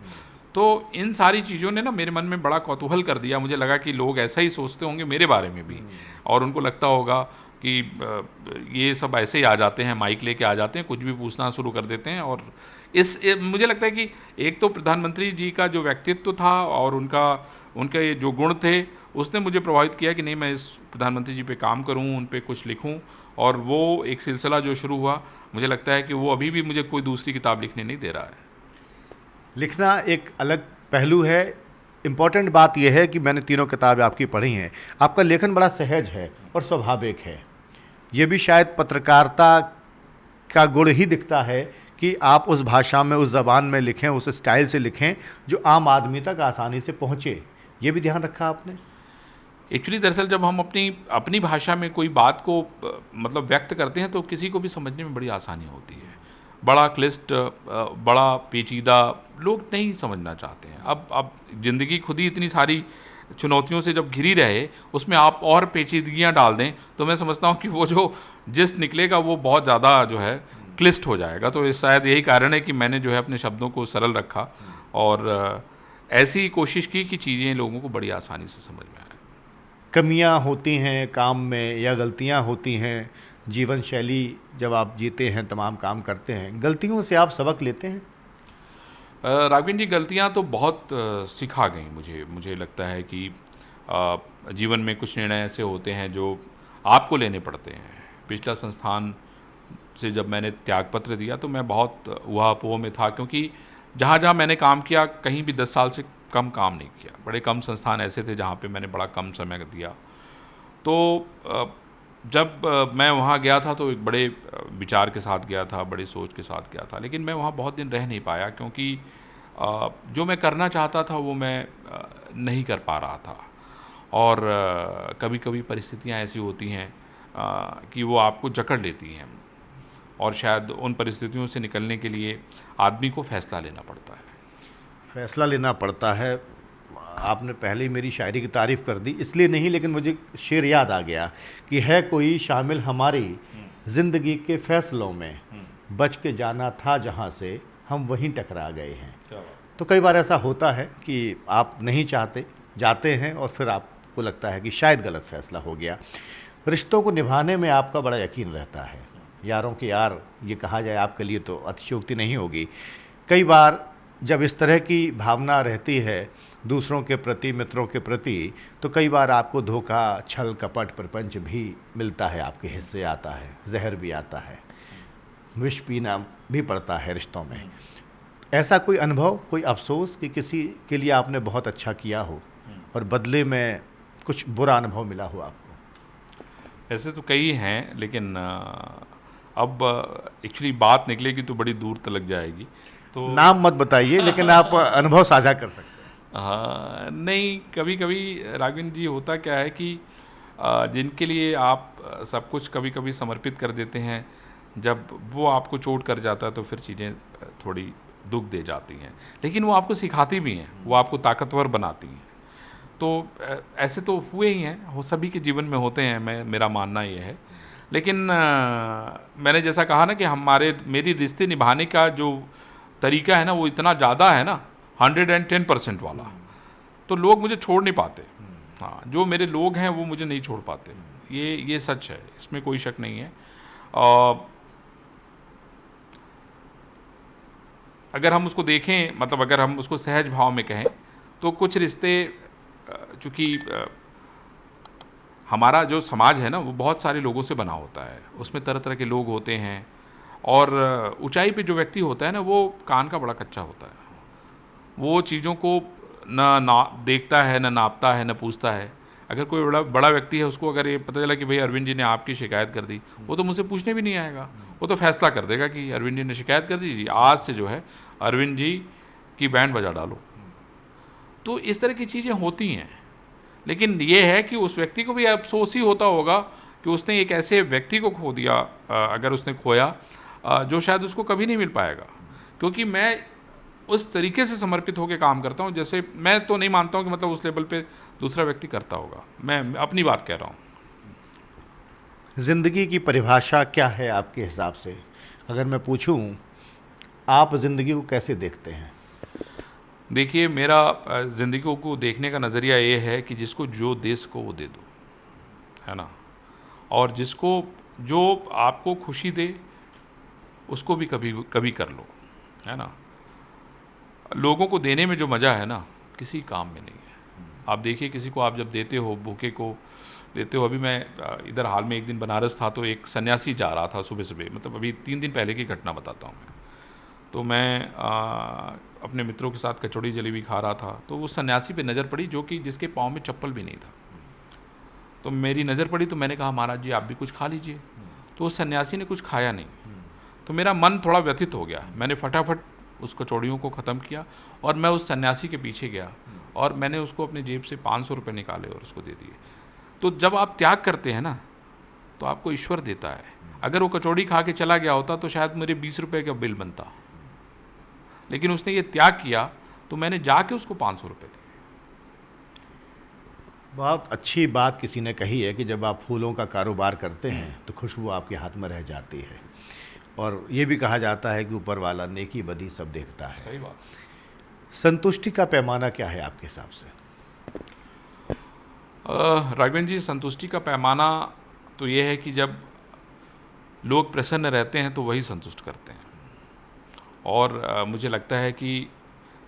तो इन सारी चीज़ों ने ना मेरे मन में बड़ा कौतूहल कर दिया। मुझे लगा कि लोग ऐसा ही सोचते होंगे मेरे बारे में भी, और उनको लगता होगा कि ये सब ऐसे ही आ जाते हैं, माइक लेके आ जाते हैं, कुछ भी पूछना शुरू कर देते हैं। और मुझे लगता है कि एक तो प्रधानमंत्री जी का जो व्यक्तित्व था और उनके जो गुण थे, उसने मुझे प्रभावित किया कि नहीं मैं इस प्रधानमंत्री जी पे काम करूं, उन पे कुछ लिखूं। और वो एक सिलसिला जो शुरू हुआ, मुझे लगता है कि वो अभी भी मुझे कोई दूसरी किताब लिखने नहीं दे रहा है। लिखना एक अलग पहलू है। इम्पॉर्टेंट बात यह है कि मैंने तीनों किताबें आपकी पढ़ी हैं, आपका लेखन बड़ा सहज है और स्वाभाविक है। ये भी शायद पत्रकारिता का गुण ही दिखता है कि आप उस भाषा में, उस ज़बान में लिखें, उस स्टाइल से लिखें जो आम आदमी तक आसानी से पहुँचे। ये भी ध्यान रखा आपने? एक्चुअली दरअसल जब हम अपनी भाषा में कोई बात को मतलब व्यक्त करते हैं तो किसी को भी समझने में बड़ी आसानी होती है। बड़ा क्लिष्ट, बड़ा पेचीदा लोग नहीं समझना चाहते हैं। अब ज़िंदगी खुद ही इतनी सारी चुनौतियों से जब घिरी रहे उसमें आप और पेचीदगियाँ डाल दें तो मैं समझता हूँ कि वो जो जिस निकलेगा वो बहुत ज़्यादा जो है क्लिष्ट हो जाएगा। तो इस शायद यही कारण है कि मैंने जो है अपने शब्दों को सरल रखा और ऐसी कोशिश की कि चीज़ें लोगों को बड़ी आसानी से समझ में आए। कमियां होती हैं काम में या गलतियां होती हैं जीवन शैली, जब आप जीते हैं तमाम काम करते हैं, गलतियों से आप सबक लेते हैं? राघवेंद्र जी, गलतियां तो बहुत सिखा गई मुझे लगता है कि जीवन में कुछ निर्णय ऐसे होते हैं जो आपको लेने पड़ते हैं। पिछला संस्थान से जब मैंने त्यागपत्र दिया तो मैं बहुत उहापोह में था, क्योंकि जहाँ जहाँ मैंने काम किया कहीं भी 10 साल से कम काम नहीं किया। बड़े कम संस्थान ऐसे थे जहाँ पे मैंने बड़ा कम समय दिया। तो जब मैं वहाँ गया था तो एक बड़े विचार के साथ गया था, बड़ी सोच के साथ गया था, लेकिन मैं वहाँ बहुत दिन रह नहीं पाया क्योंकि जो मैं करना चाहता था वो मैं नहीं कर पा रहा था। और कभी कभी परिस्थितियाँ ऐसी होती हैं कि वो आपको जकड़ लेती हैं और शायद उन परिस्थितियों से निकलने के लिए आदमी को फैसला लेना पड़ता है। फैसला लेना पड़ता है। आपने पहले ही मेरी शायरी की तारीफ़ कर दी, इसलिए नहीं, लेकिन मुझे शेर याद आ गया कि है कोई शामिल हमारी ज़िंदगी के फ़ैसलों में, बच के जाना था जहाँ से हम वहीं टकरा गए हैं। तो कई बार ऐसा होता है कि आप नहीं चाहते, जाते हैं और फिर आपको लगता है कि शायद गलत फ़ैसला हो गया। रिश्तों को निभाने में आपका बड़ा यकीन रहता है। यारों के यार ये कहा जाए आपके लिए तो अतिशयोक्ति नहीं होगी। कई बार जब इस तरह की भावना रहती है दूसरों के प्रति, मित्रों के प्रति, तो कई बार आपको धोखा, छल, कपट, प्रपंच भी मिलता है, आपके हिस्से आता है, जहर भी आता है, विष पीना भी पड़ता है रिश्तों में। ऐसा कोई अनुभव, कोई अफसोस कि किसी के लिए आपने बहुत अच्छा किया हो और बदले में कुछ बुरा अनुभव मिला हो आपको? ऐसे तो कई हैं, लेकिन अब एक्चुअली बात निकलेगी तो बड़ी दूर तलक जाएगी, तो नाम मत बताइए, लेकिन आप अनुभव साझा कर सकते हैं। हाँ, नहीं, कभी कभी राघवेंद्र जी होता क्या है कि जिनके लिए आप सब कुछ कभी कभी समर्पित कर देते हैं, जब वो आपको चोट कर जाता है तो फिर चीज़ें थोड़ी दुख दे जाती हैं, लेकिन वो आपको सिखाती भी हैं, वो आपको ताकतवर बनाती हैं। तो ऐसे तो हुए ही हैं, वो सभी के जीवन में होते हैं, मेरा मानना ये है। लेकिन मैंने जैसा कहा ना कि मेरी रिश्ते निभाने का जो तरीका है ना वो इतना ज़्यादा है ना, 110% वाला, तो लोग मुझे छोड़ नहीं पाते। हाँ, जो मेरे लोग हैं वो मुझे नहीं छोड़ पाते, ये सच है, इसमें कोई शक नहीं है। अगर हम उसको देखें, मतलब अगर हम उसको सहज भाव में कहें, तो कुछ रिश्ते, चूँकि हमारा जो समाज है ना वो बहुत सारे लोगों से बना होता है, उसमें तरह तरह के लोग होते हैं, और ऊंचाई पे जो व्यक्ति होता है ना वो कान का बड़ा कच्चा होता है। वो चीज़ों को ना देखता है, ना नापता है, ना पूछता है। अगर कोई बड़ा व्यक्ति है, उसको अगर ये पता चला कि भाई अरविंद जी ने आपकी शिकायत कर दी, वो तो मुझसे पूछने भी नहीं आएगा, वो तो फैसला कर देगा कि अरविंद जी ने शिकायत कर दी, जी आज से जो है अरविंद जी की बैंड बजा डालो। तो इस तरह की चीज़ें होती हैं, लेकिन ये है कि उस व्यक्ति को भी अफसोस ही होता होगा कि उसने एक ऐसे व्यक्ति को खो दिया, अगर उसने खोया, जो शायद उसको कभी नहीं मिल पाएगा। क्योंकि मैं उस तरीके से समर्पित होकर काम करता हूँ, जैसे मैं तो नहीं मानता हूँ कि मतलब उस लेवल पे दूसरा व्यक्ति करता होगा। मैं अपनी बात कह रहा हूँ। ज़िंदगी की परिभाषा क्या है आपके हिसाब से? अगर मैं पूछूं, आप ज़िंदगी को कैसे देखते हैं? देखिए, मेरा ज़िंदगी को देखने का नज़रिया ये है कि जिसको जो दे सको वो दे दो, है ना, और जिसको जो आपको खुशी दे उसको भी कभी कभी कर लो, है ना। लोगों को देने में जो मज़ा है ना, किसी काम में नहीं है। आप देखिए, किसी को आप जब देते हो, भूखे को देते हो। अभी मैं इधर हाल में एक दिन बनारस था, तो एक सन्यासी जा रहा था सुबह सुबह, मतलब अभी 3 दिन पहले की घटना बताता हूँ मैं। तो मैं अपने मित्रों के साथ कचौड़ी जलेबी खा रहा था, तो उस सन्यासी पे नज़र पड़ी जो कि जिसके पाँव में चप्पल भी नहीं था। तो मेरी नज़र पड़ी, तो मैंने कहा महाराज जी आप भी कुछ खा लीजिए। तो उस सन्यासी ने कुछ खाया नहीं, तो मेरा मन थोड़ा व्यथित हो गया। मैंने फटाफट उस कचौड़ियों को ख़त्म किया और मैं उस सन्यासी के पीछे गया और मैंने उसको अपने जेब से 500 रुपये निकाले और उसको दे दिए। तो जब आप त्याग करते हैं ना, तो आपको ईश्वर देता है। अगर वो कचौड़ी खा के चला गया होता तो शायद मेरे 20 रुपये का बिल बनता, लेकिन उसने ये त्याग किया तो मैंने जाके उसको 500 रुपये दिए। बहुत अच्छी बात किसी ने कही है कि जब आप फूलों का कारोबार करते हैं तो खुशबू आपके हाथ में रह जाती है, और ये भी कहा जाता है कि ऊपर वाला नेकी बदी सब देखता है। सही बात। संतुष्टि का पैमाना क्या है आपके हिसाब से? राघवेंद्र जी, संतुष्टि का पैमाना तो ये है कि जब लोग प्रसन्न रहते हैं तो वही संतुष्ट करते हैं। और मुझे लगता है कि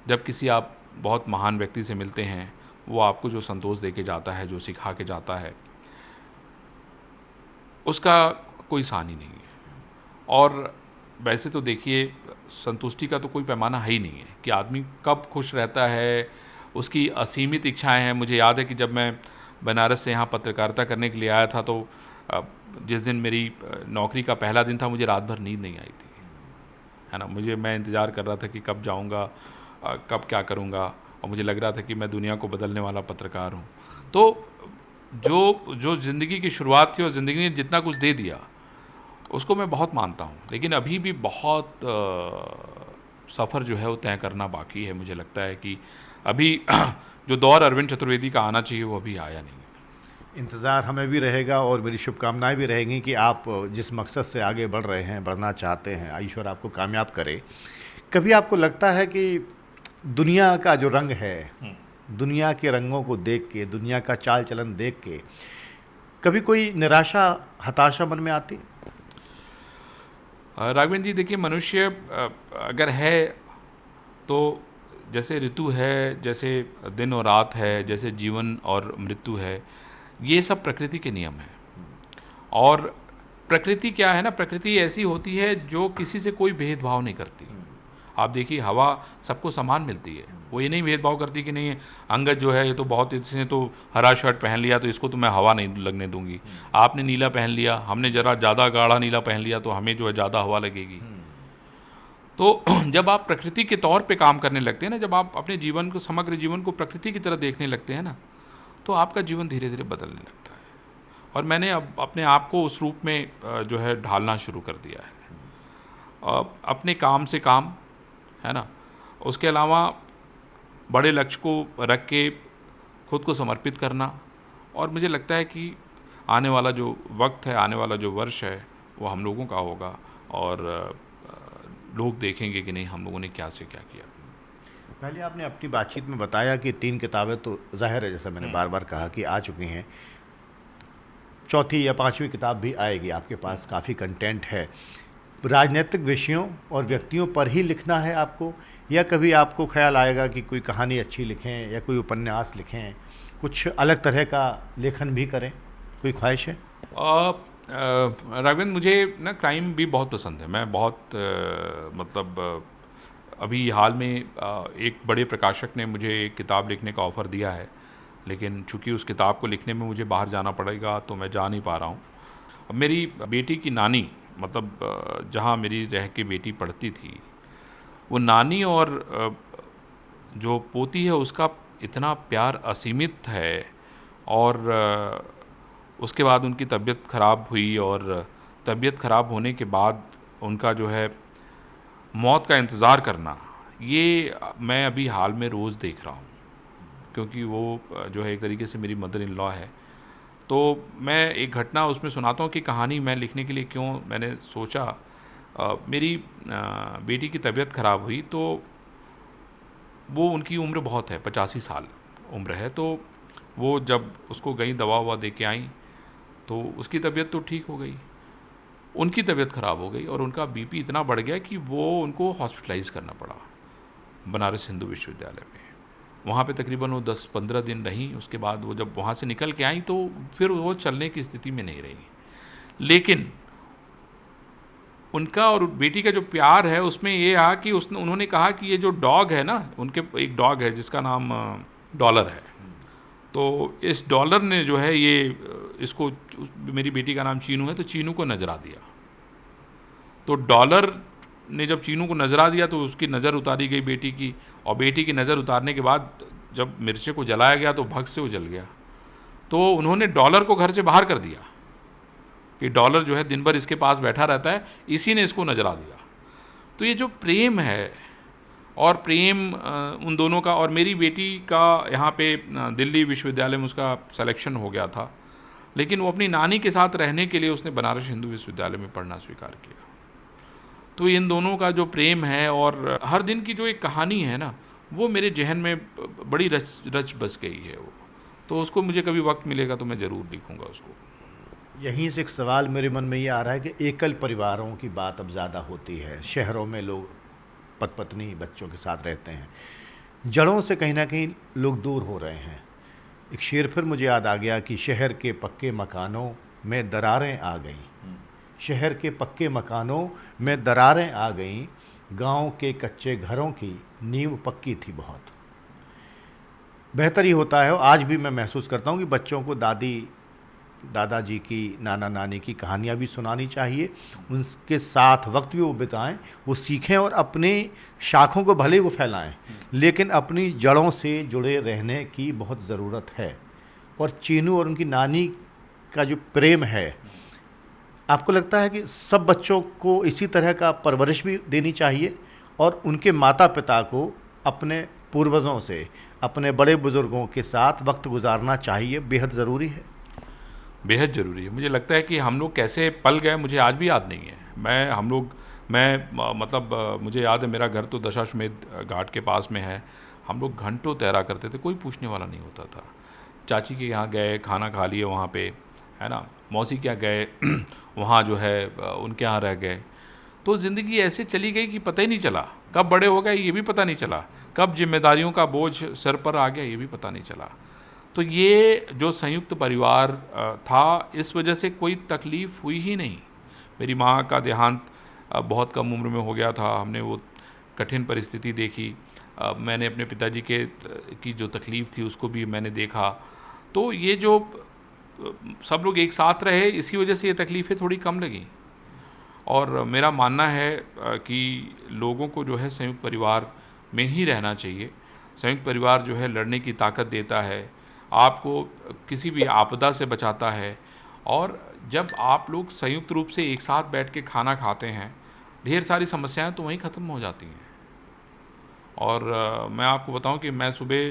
जब किसी आप बहुत महान व्यक्ति से मिलते हैं, वो आपको जो संतोष दे के जाता है, जो सिखा के जाता है, उसका कोई सानी नहीं है। और वैसे तो देखिए, संतुष्टि का तो कोई पैमाना है ही नहीं है कि आदमी कब खुश रहता है, उसकी असीमित इच्छाएं हैं। मुझे याद है कि जब मैं बनारस से यहाँ पत्रकारिता करने के लिए आया था, तो जिस दिन मेरी नौकरी का पहला दिन था, मुझे रात भर नींद नहीं आई थी, है ना। मैं इंतज़ार कर रहा था कि कब जाऊँगा, कब क्या करूँगा, और मुझे लग रहा था कि मैं दुनिया को बदलने वाला पत्रकार हूँ। तो जो ज़िंदगी की शुरुआत थी और ज़िंदगी ने जितना कुछ दे दिया, उसको मैं बहुत मानता हूँ। लेकिन अभी भी बहुत सफ़र जो है वो तय करना बाकी है। मुझे लगता है कि अभी जो दौर अरविंद चतुर्वेदी का आना चाहिए वो अभी आया नहीं है। इंतज़ार हमें भी रहेगा और मेरी शुभकामनाएं भी रहेंगी कि आप जिस मकसद से आगे बढ़ रहे हैं, बढ़ना चाहते हैं, ईश्वर आपको कामयाब करे। कभी आपको लगता है कि दुनिया का जो रंग है, दुनिया के रंगों को देख के, दुनिया का चाल चलन देख के कभी कोई निराशा, हताशा मन में आती? राघवेंद्र जी, देखिए, मनुष्य अगर है तो जैसे ऋतु है, जैसे दिन और रात है, जैसे जीवन और मृत्यु है, ये सब प्रकृति के नियम हैं। और प्रकृति क्या है ना, प्रकृति ऐसी होती है जो किसी से कोई भेदभाव नहीं करती। आप देखिए, हवा सबको समान मिलती है, वो ये नहीं भेदभाव करती कि नहीं अंगद जो है ये तो बहुत, इसने तो हरा शर्ट पहन लिया तो इसको तो मैं हवा नहीं लगने दूंगी, आपने नीला पहन लिया, हमने ज़रा ज़्यादा गाढ़ा नीला पहन लिया तो हमें जो है ज़्यादा हवा लगेगी। तो जब आप प्रकृति के तौर पे काम करने लगते हैं ना, जब आप अपने जीवन को, समग्र जीवन को प्रकृति की तरह देखने लगते हैं ना, तो आपका जीवन धीरे धीरे बदलने लगता है। और मैंने अब अपने आप को उस रूप में जो है ढालना शुरू कर दिया है। अपने काम से काम, है ना, उसके अलावा बड़े लक्ष्य को रख के खुद को समर्पित करना। और मुझे लगता है कि आने वाला जो वक्त है, आने वाला जो वर्ष है, वो हम लोगों का होगा, और लोग देखेंगे कि नहीं हम लोगों ने क्या से क्या किया। पहले आपने अपनी बातचीत में बताया कि 3 किताबें तो ज़ाहिर है, जैसा मैंने बार बार कहा, कि आ चुकी हैं, चौथी या 5वीं किताब भी आएगी, आपके पास काफ़ी कंटेंट है। राजनीतिक विषयों और व्यक्तियों पर ही लिखना है आपको, या कभी आपको ख्याल आएगा कि कोई कहानी अच्छी लिखें या कोई उपन्यास लिखें, कुछ अलग तरह का लेखन भी करें, कोई ख्वाहिश है? राघवेंद्र, मुझे ना क्राइम भी बहुत पसंद है। मैं बहुत अभी हाल में एक बड़े प्रकाशक ने मुझे एक किताब लिखने का ऑफ़र दिया है, लेकिन चूंकि उस किताब को लिखने में मुझे बाहर जाना पड़ेगा तो मैं जा नहीं पा रहा हूँ। मेरी बेटी की नानी, जहाँ मेरी रह के बेटी पढ़ती थी, वो नानी और जो पोती है उसका इतना प्यार असीमित है। और उसके बाद उनकी तबीयत ख़राब हुई, और तबीयत ख़राब होने के बाद उनका जो है मौत का इंतज़ार करना, ये मैं अभी हाल में रोज़ देख रहा हूँ, क्योंकि वो जो है एक तरीके से मेरी मदर इन लॉ है। तो मैं एक घटना उसमें सुनाता हूँ कि कहानी मैं लिखने के लिए क्यों मैंने सोचा। मेरी बेटी की तबीयत ख़राब हुई, तो वो, उनकी उम्र बहुत है, 85 साल उम्र है। तो वो जब उसको गई, दवा ववा दे के आई, तो उसकी तबीयत तो ठीक हो गई, उनकी तबीयत ख़राब हो गई और उनका बीपी इतना बढ़ गया कि वो उनको हॉस्पिटलाइज़ करना पड़ा बनारस हिंदू विश्वविद्यालय में। वहाँ पे तकरीबन वो 10-15 दिन रहीं। उसके बाद वो जब वहाँ से निकल के आई तो फिर वो चलने की स्थिति में नहीं रही। लेकिन उनका और बेटी का जो प्यार है उसमें ये आ कि उन्होंने कहा कि ये जो डॉग है ना, उनके एक डॉग है जिसका नाम डॉलर है, तो इस डॉलर ने जो है ये इसको, मेरी बेटी का नाम चीनू है, तो चीनू को नजरा दिया। तो डॉलर ने जब चीनू को नजरा दिया तो उसकी नज़र उतारी गई बेटी की, और बेटी की नज़र उतारने के बाद जब मिर्चे को जलाया गया तो भग से वो जल गया। तो उन्होंने डॉलर को घर से बाहर कर दिया कि डॉलर जो है दिन भर इसके पास बैठा रहता है, इसी ने इसको नजरा दिया। तो ये जो प्रेम है और प्रेम उन दोनों का। और मेरी बेटी का यहाँ पे दिल्ली विश्वविद्यालय में उसका सिलेक्शन हो गया था, लेकिन वो अपनी नानी के साथ रहने के लिए उसने बनारस हिंदू विश्वविद्यालय में पढ़ना स्वीकार किया। तो इन दोनों का जो प्रेम है और हर दिन की जो एक कहानी है ना, वो मेरे जहन में बड़ी रच बस गई है वो। तो उसको मुझे कभी वक्त मिलेगा तो मैं ज़रूर लिखूँगा उसको। यहीं से एक सवाल मेरे मन में ये आ रहा है कि एकल परिवारों की बात अब ज़्यादा होती है। शहरों में लोग पत्नी बच्चों के साथ रहते हैं, जड़ों से कहीं ना कहीं लोग दूर हो रहे हैं। एक शेर फिर मुझे याद आ गया कि शहर के पक्के मकानों में दरारें आ गईं, शहर के पक्के मकानों में दरारें आ गईं, गांव के कच्चे घरों की नींव पक्की थी बहुत। बेहतर ही होता है, आज भी मैं महसूस करता हूँ कि बच्चों को दादाजी की, नाना नानी की कहानियाँ भी सुनानी चाहिए, उनके साथ वक्त भी वो बिताएं, वो सीखें और अपने शाखों को भले वो फैलाएं, लेकिन अपनी जड़ों से जुड़े रहने की बहुत ज़रूरत है। और चीनू और उनकी नानी का जो प्रेम है, आपको लगता है कि सब बच्चों को इसी तरह का परवरिश भी देनी चाहिए और उनके माता पिता को अपने पूर्वजों से, अपने बड़े बुज़ुर्गों के साथ वक्त गुजारना चाहिए, बेहद ज़रूरी है? बेहद ज़रूरी है। मुझे लगता है कि हम लोग कैसे पल गए मुझे आज भी याद नहीं है। मुझे याद है, मेरा घर तो दशाश्वमेध घाट के पास में है। हम लोग घंटों तैरा करते थे, कोई पूछने वाला नहीं होता था। चाची के यहाँ गए, खाना खा लिए वहाँ पे, है ना, मौसी के यहाँ गए वहाँ जो है उनके यहाँ रह गए। तो ज़िंदगी ऐसे चली गई कि पता ही नहीं चला कब बड़े हो गए, ये भी पता नहीं चला, कब जिम्मेदारियों का बोझ सर पर आ गया, ये भी पता नहीं चला। तो ये जो संयुक्त परिवार था, इस वजह से कोई तकलीफ़ हुई ही नहीं। मेरी माँ का देहांत बहुत कम उम्र में हो गया था, हमने वो कठिन परिस्थिति देखी। मैंने अपने पिताजी की जो तकलीफ़ थी उसको भी मैंने देखा। तो ये जो सब लोग एक साथ रहे, इसी वजह से ये तकलीफ़ें थोड़ी कम लगी। और मेरा मानना है कि लोगों को जो है संयुक्त परिवार में ही रहना चाहिए। संयुक्त परिवार जो है लड़ने की ताकत देता है, आपको किसी भी आपदा से बचाता है। और जब आप लोग संयुक्त रूप से एक साथ बैठ के खाना खाते हैं, ढेर सारी समस्याएं तो वहीं ख़त्म हो जाती हैं। और मैं आपको बताऊं कि मैं सुबह,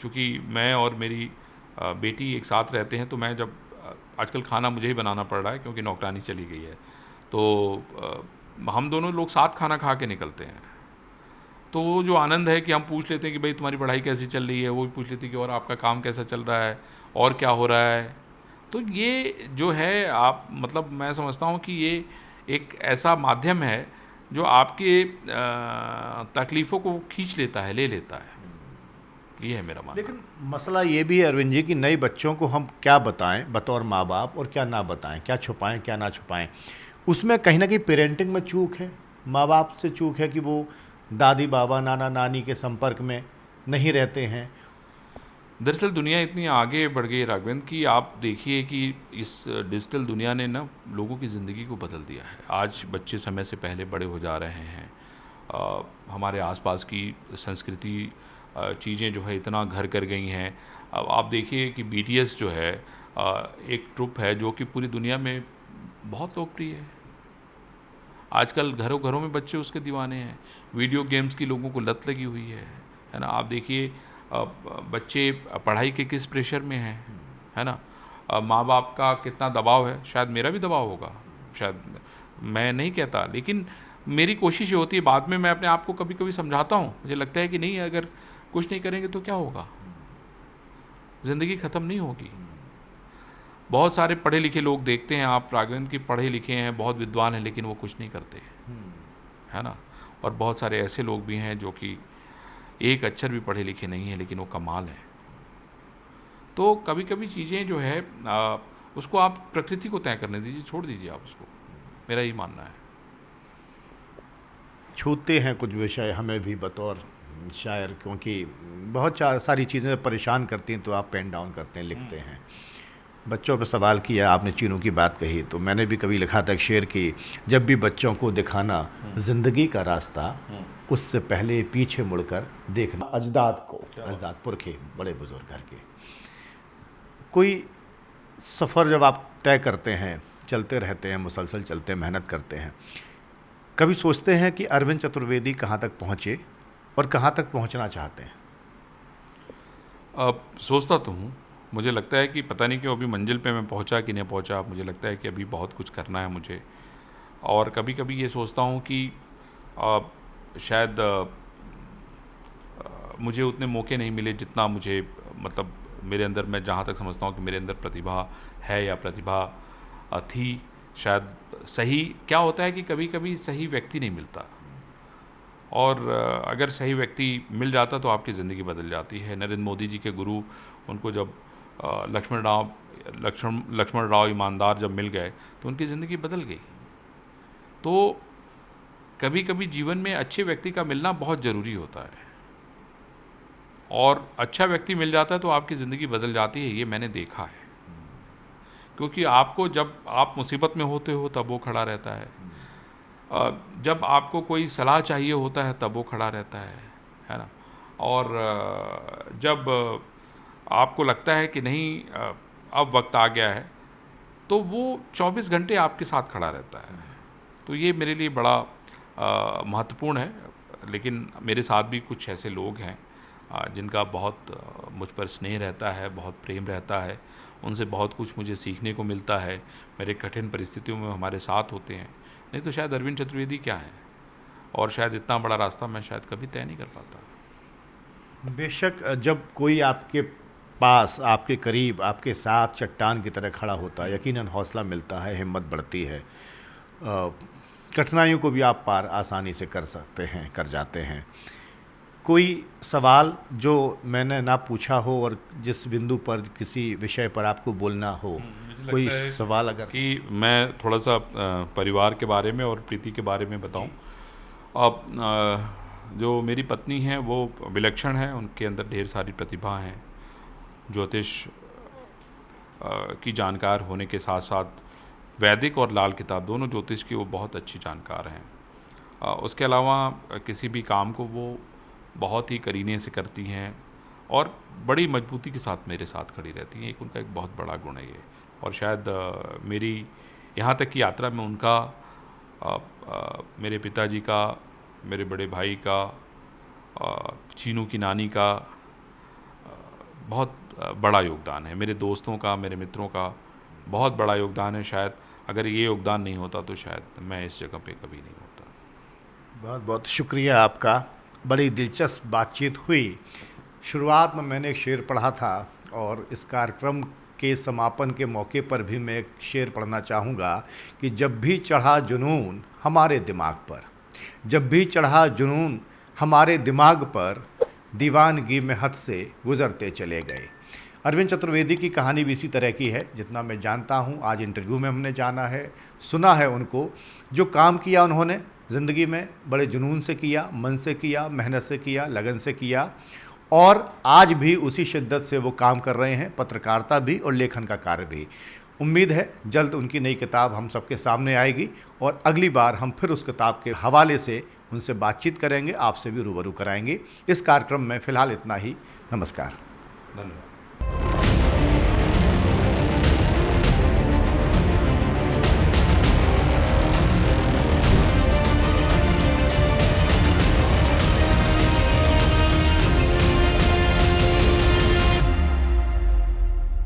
चूँकि मैं और मेरी बेटी एक साथ रहते हैं, तो मैं जब आजकल खाना मुझे ही बनाना पड़ रहा है क्योंकि नौकरानी चली गई है, तो हम दोनों लोग साथ खाना खा के निकलते हैं। तो वो जो आनंद है कि हम पूछ लेते हैं कि भाई तुम्हारी पढ़ाई कैसी चल रही है, वो भी पूछ लेते हैं कि और आपका काम कैसा चल रहा है और क्या हो रहा है। तो ये जो है, आप मतलब मैं समझता हूँ कि ये एक ऐसा माध्यम है जो आपके तकलीफ़ों को खींच लेता है, ले लेता है। ये है मेरा मानना। लेकिन मसला ये भी है अरविंद जी कि नए बच्चों को हम क्या बताएं बतौर माँ बाप और क्या ना बताएं, क्या छुपाएं क्या ना छुपाएं, उसमें कहीं ना कहीं पेरेंटिंग में चूक है, माँ बाप से चूक है कि वो दादी बाबा नाना नानी के संपर्क में नहीं रहते हैं। दरअसल दुनिया इतनी आगे बढ़ गई राघवेंद्र कि आप देखिए कि इस डिजिटल दुनिया ने ना लोगों की ज़िंदगी को बदल दिया है। आज बच्चे समय से पहले बड़े हो जा रहे हैं। हमारे आसपास की संस्कृति, चीज़ें जो है इतना घर कर गई हैं। अब आप देखिए कि BTS जो है एक ट्रुप है जो कि पूरी दुनिया में बहुत लोकप्रिय है। आजकल घरों घरों में बच्चे उसके दीवाने हैं। वीडियो गेम्स की लोगों को लत लगी हुई है ना। आप देखिए बच्चे पढ़ाई के किस प्रेशर में हैं, है ना। माँ बाप का कितना दबाव है, शायद मेरा भी दबाव होगा, शायद, मैं नहीं कहता, लेकिन मेरी कोशिश ये होती है, बाद में मैं अपने आप को कभी कभी समझाता हूँ, मुझे लगता है कि नहीं, अगर कुछ नहीं करेंगे तो क्या होगा, ज़िंदगी ख़त्म नहीं होगी। बहुत सारे पढ़े लिखे लोग देखते हैं आप राघवेंद्र की, पढ़े लिखे हैं, बहुत विद्वान हैं, लेकिन वो कुछ नहीं करते, है ना। और बहुत सारे ऐसे लोग भी हैं जो कि एक अक्षर भी पढ़े लिखे नहीं हैं, लेकिन वो कमाल है। तो कभी कभी चीज़ें जो है उसको आप प्रकृति को तय करने दीजिए, छोड़ दीजिए आप उसको, मेरा ये मानना है। छूते हैं कुछ विषय हमें भी बतौर शायर, क्योंकि बहुत सारी चीज़ें परेशान करती हैं तो आप पेन डाउन करते हैं, लिखते हैं। बच्चों पर सवाल किया आपने, चीनू की बात कही, तो मैंने भी कभी लिखा था एक शेर की, जब भी बच्चों को दिखाना ज़िंदगी का रास्ता, उससे पहले पीछे मुड़कर देखना अजदाद को, अजदाद पुरखे बड़े बुजुर्ग घर के। कोई सफ़र जब आप तय करते हैं, चलते रहते हैं, मुसलसल चलते हैं, मेहनत करते हैं, कभी सोचते हैं कि अरविंद चतुर्वेदी कहाँ तक पहुँचे और कहाँ तक पहुँचना चाहते हैं? अब सोचता तो हूँ, मुझे लगता है कि पता नहीं क्यों अभी मंजिल पे मैं पहुँचा कि नहीं पहुँचा। मुझे लगता है कि अभी बहुत कुछ करना है मुझे। और कभी कभी ये सोचता हूँ कि शायद मुझे उतने मौके नहीं मिले जितना मुझे, मतलब मेरे अंदर, मैं जहाँ तक समझता हूँ कि मेरे अंदर प्रतिभा है या प्रतिभा थी। शायद सही क्या होता है कि कभी कभी सही व्यक्ति नहीं मिलता, और अगर सही व्यक्ति मिल जाता तो आपकी ज़िंदगी बदल जाती है। नरेंद्र मोदी जी के गुरु, उनको जब लक्ष्मण राव ईमानदार जब मिल गए तो उनकी ज़िंदगी बदल गई। तो कभी कभी जीवन में अच्छे व्यक्ति का मिलना बहुत ज़रूरी होता है, और अच्छा व्यक्ति मिल जाता है तो आपकी ज़िंदगी बदल जाती है। ये मैंने देखा है, क्योंकि आपको जब आप मुसीबत में होते हो तब वो खड़ा रहता है, जब आपको कोई सलाह चाहिए होता है तब वो खड़ा रहता है ना। और जब आपको लगता है कि नहीं अब वक्त आ गया है, तो वो 24 घंटे आपके साथ खड़ा रहता है। तो ये मेरे लिए बड़ा महत्वपूर्ण है। लेकिन मेरे साथ भी कुछ ऐसे लोग हैं जिनका बहुत मुझ पर स्नेह रहता है, बहुत प्रेम रहता है। उनसे बहुत कुछ मुझे सीखने को मिलता है। मेरे कठिन परिस्थितियों में हमारे साथ होते हैं। नहीं तो शायद अरविंद चतुर्वेदी क्या है, और शायद इतना बड़ा रास्ता मैं शायद कभी तय नहीं कर पाता। बेशक जब कोई आपके पास, आपके करीब, आपके साथ चट्टान की तरह खड़ा होता है, यकीनन हौसला मिलता है, हिम्मत बढ़ती है। कठिनाइयों को भी आप पार आसानी से कर सकते हैं, कर जाते हैं। कोई सवाल जो मैंने ना पूछा हो और जिस बिंदु पर किसी विषय पर आपको बोलना हो, कोई सवाल अगर? कि मैं थोड़ा सा परिवार के बारे में और प्रीति के बारे में बताऊं। अब जो मेरी पत्नी है वो विलक्षण है, उनके अंदर ढेर सारी प्रतिभा हैं। ज्योतिष की जानकार होने के साथ साथ वैदिक और लाल किताब दोनों ज्योतिष की वो बहुत अच्छी जानकार हैं। उसके अलावा किसी भी काम को वो बहुत ही करीने से करती हैं और बड़ी मजबूती के साथ मेरे साथ खड़ी रहती हैं। एक उनका एक बहुत बड़ा गुण है ये। और शायद मेरी यहाँ तक की यात्रा में उनका, मेरे पिताजी का, मेरे बड़े भाई का, चीनू की नानी का बहुत बड़ा योगदान है। मेरे दोस्तों का, मेरे मित्रों का बहुत बड़ा योगदान है। शायद अगर ये योगदान नहीं होता तो शायद मैं इस जगह पे कभी नहीं होता। बहुत बहुत शुक्रिया आपका। बड़ी दिलचस्प बातचीत हुई। शुरुआत में मैंने एक शेर पढ़ा था और इस कार्यक्रम के समापन के मौके पर भी मैं एक शेर पढ़ना चाहूँगा कि जब भी चढ़ा जुनून हमारे दिमाग पर, जब भी चढ़ा जुनून हमारे दिमाग पर, दीवानगी में हद से गुजरते चले गए। अरविंद चतुर्वेदी की कहानी भी इसी तरह की है। जितना मैं जानता हूँ, आज इंटरव्यू में हमने जाना है, सुना है उनको। जो काम किया उन्होंने ज़िंदगी में बड़े जुनून से किया, मन से किया, मेहनत से किया, लगन से किया, और आज भी उसी शिद्दत से वो काम कर रहे हैं, पत्रकारिता भी और लेखन का कार्य भी। उम्मीद है जल्द उनकी नई किताब हम सबके सामने आएगी और अगली बार हम फिर उस किताब के हवाले से उनसे बातचीत करेंगे, आपसे भी रूबरू कराएंगे। इस कार्यक्रम में फ़िलहाल इतना ही। नमस्कार। धन्यवाद।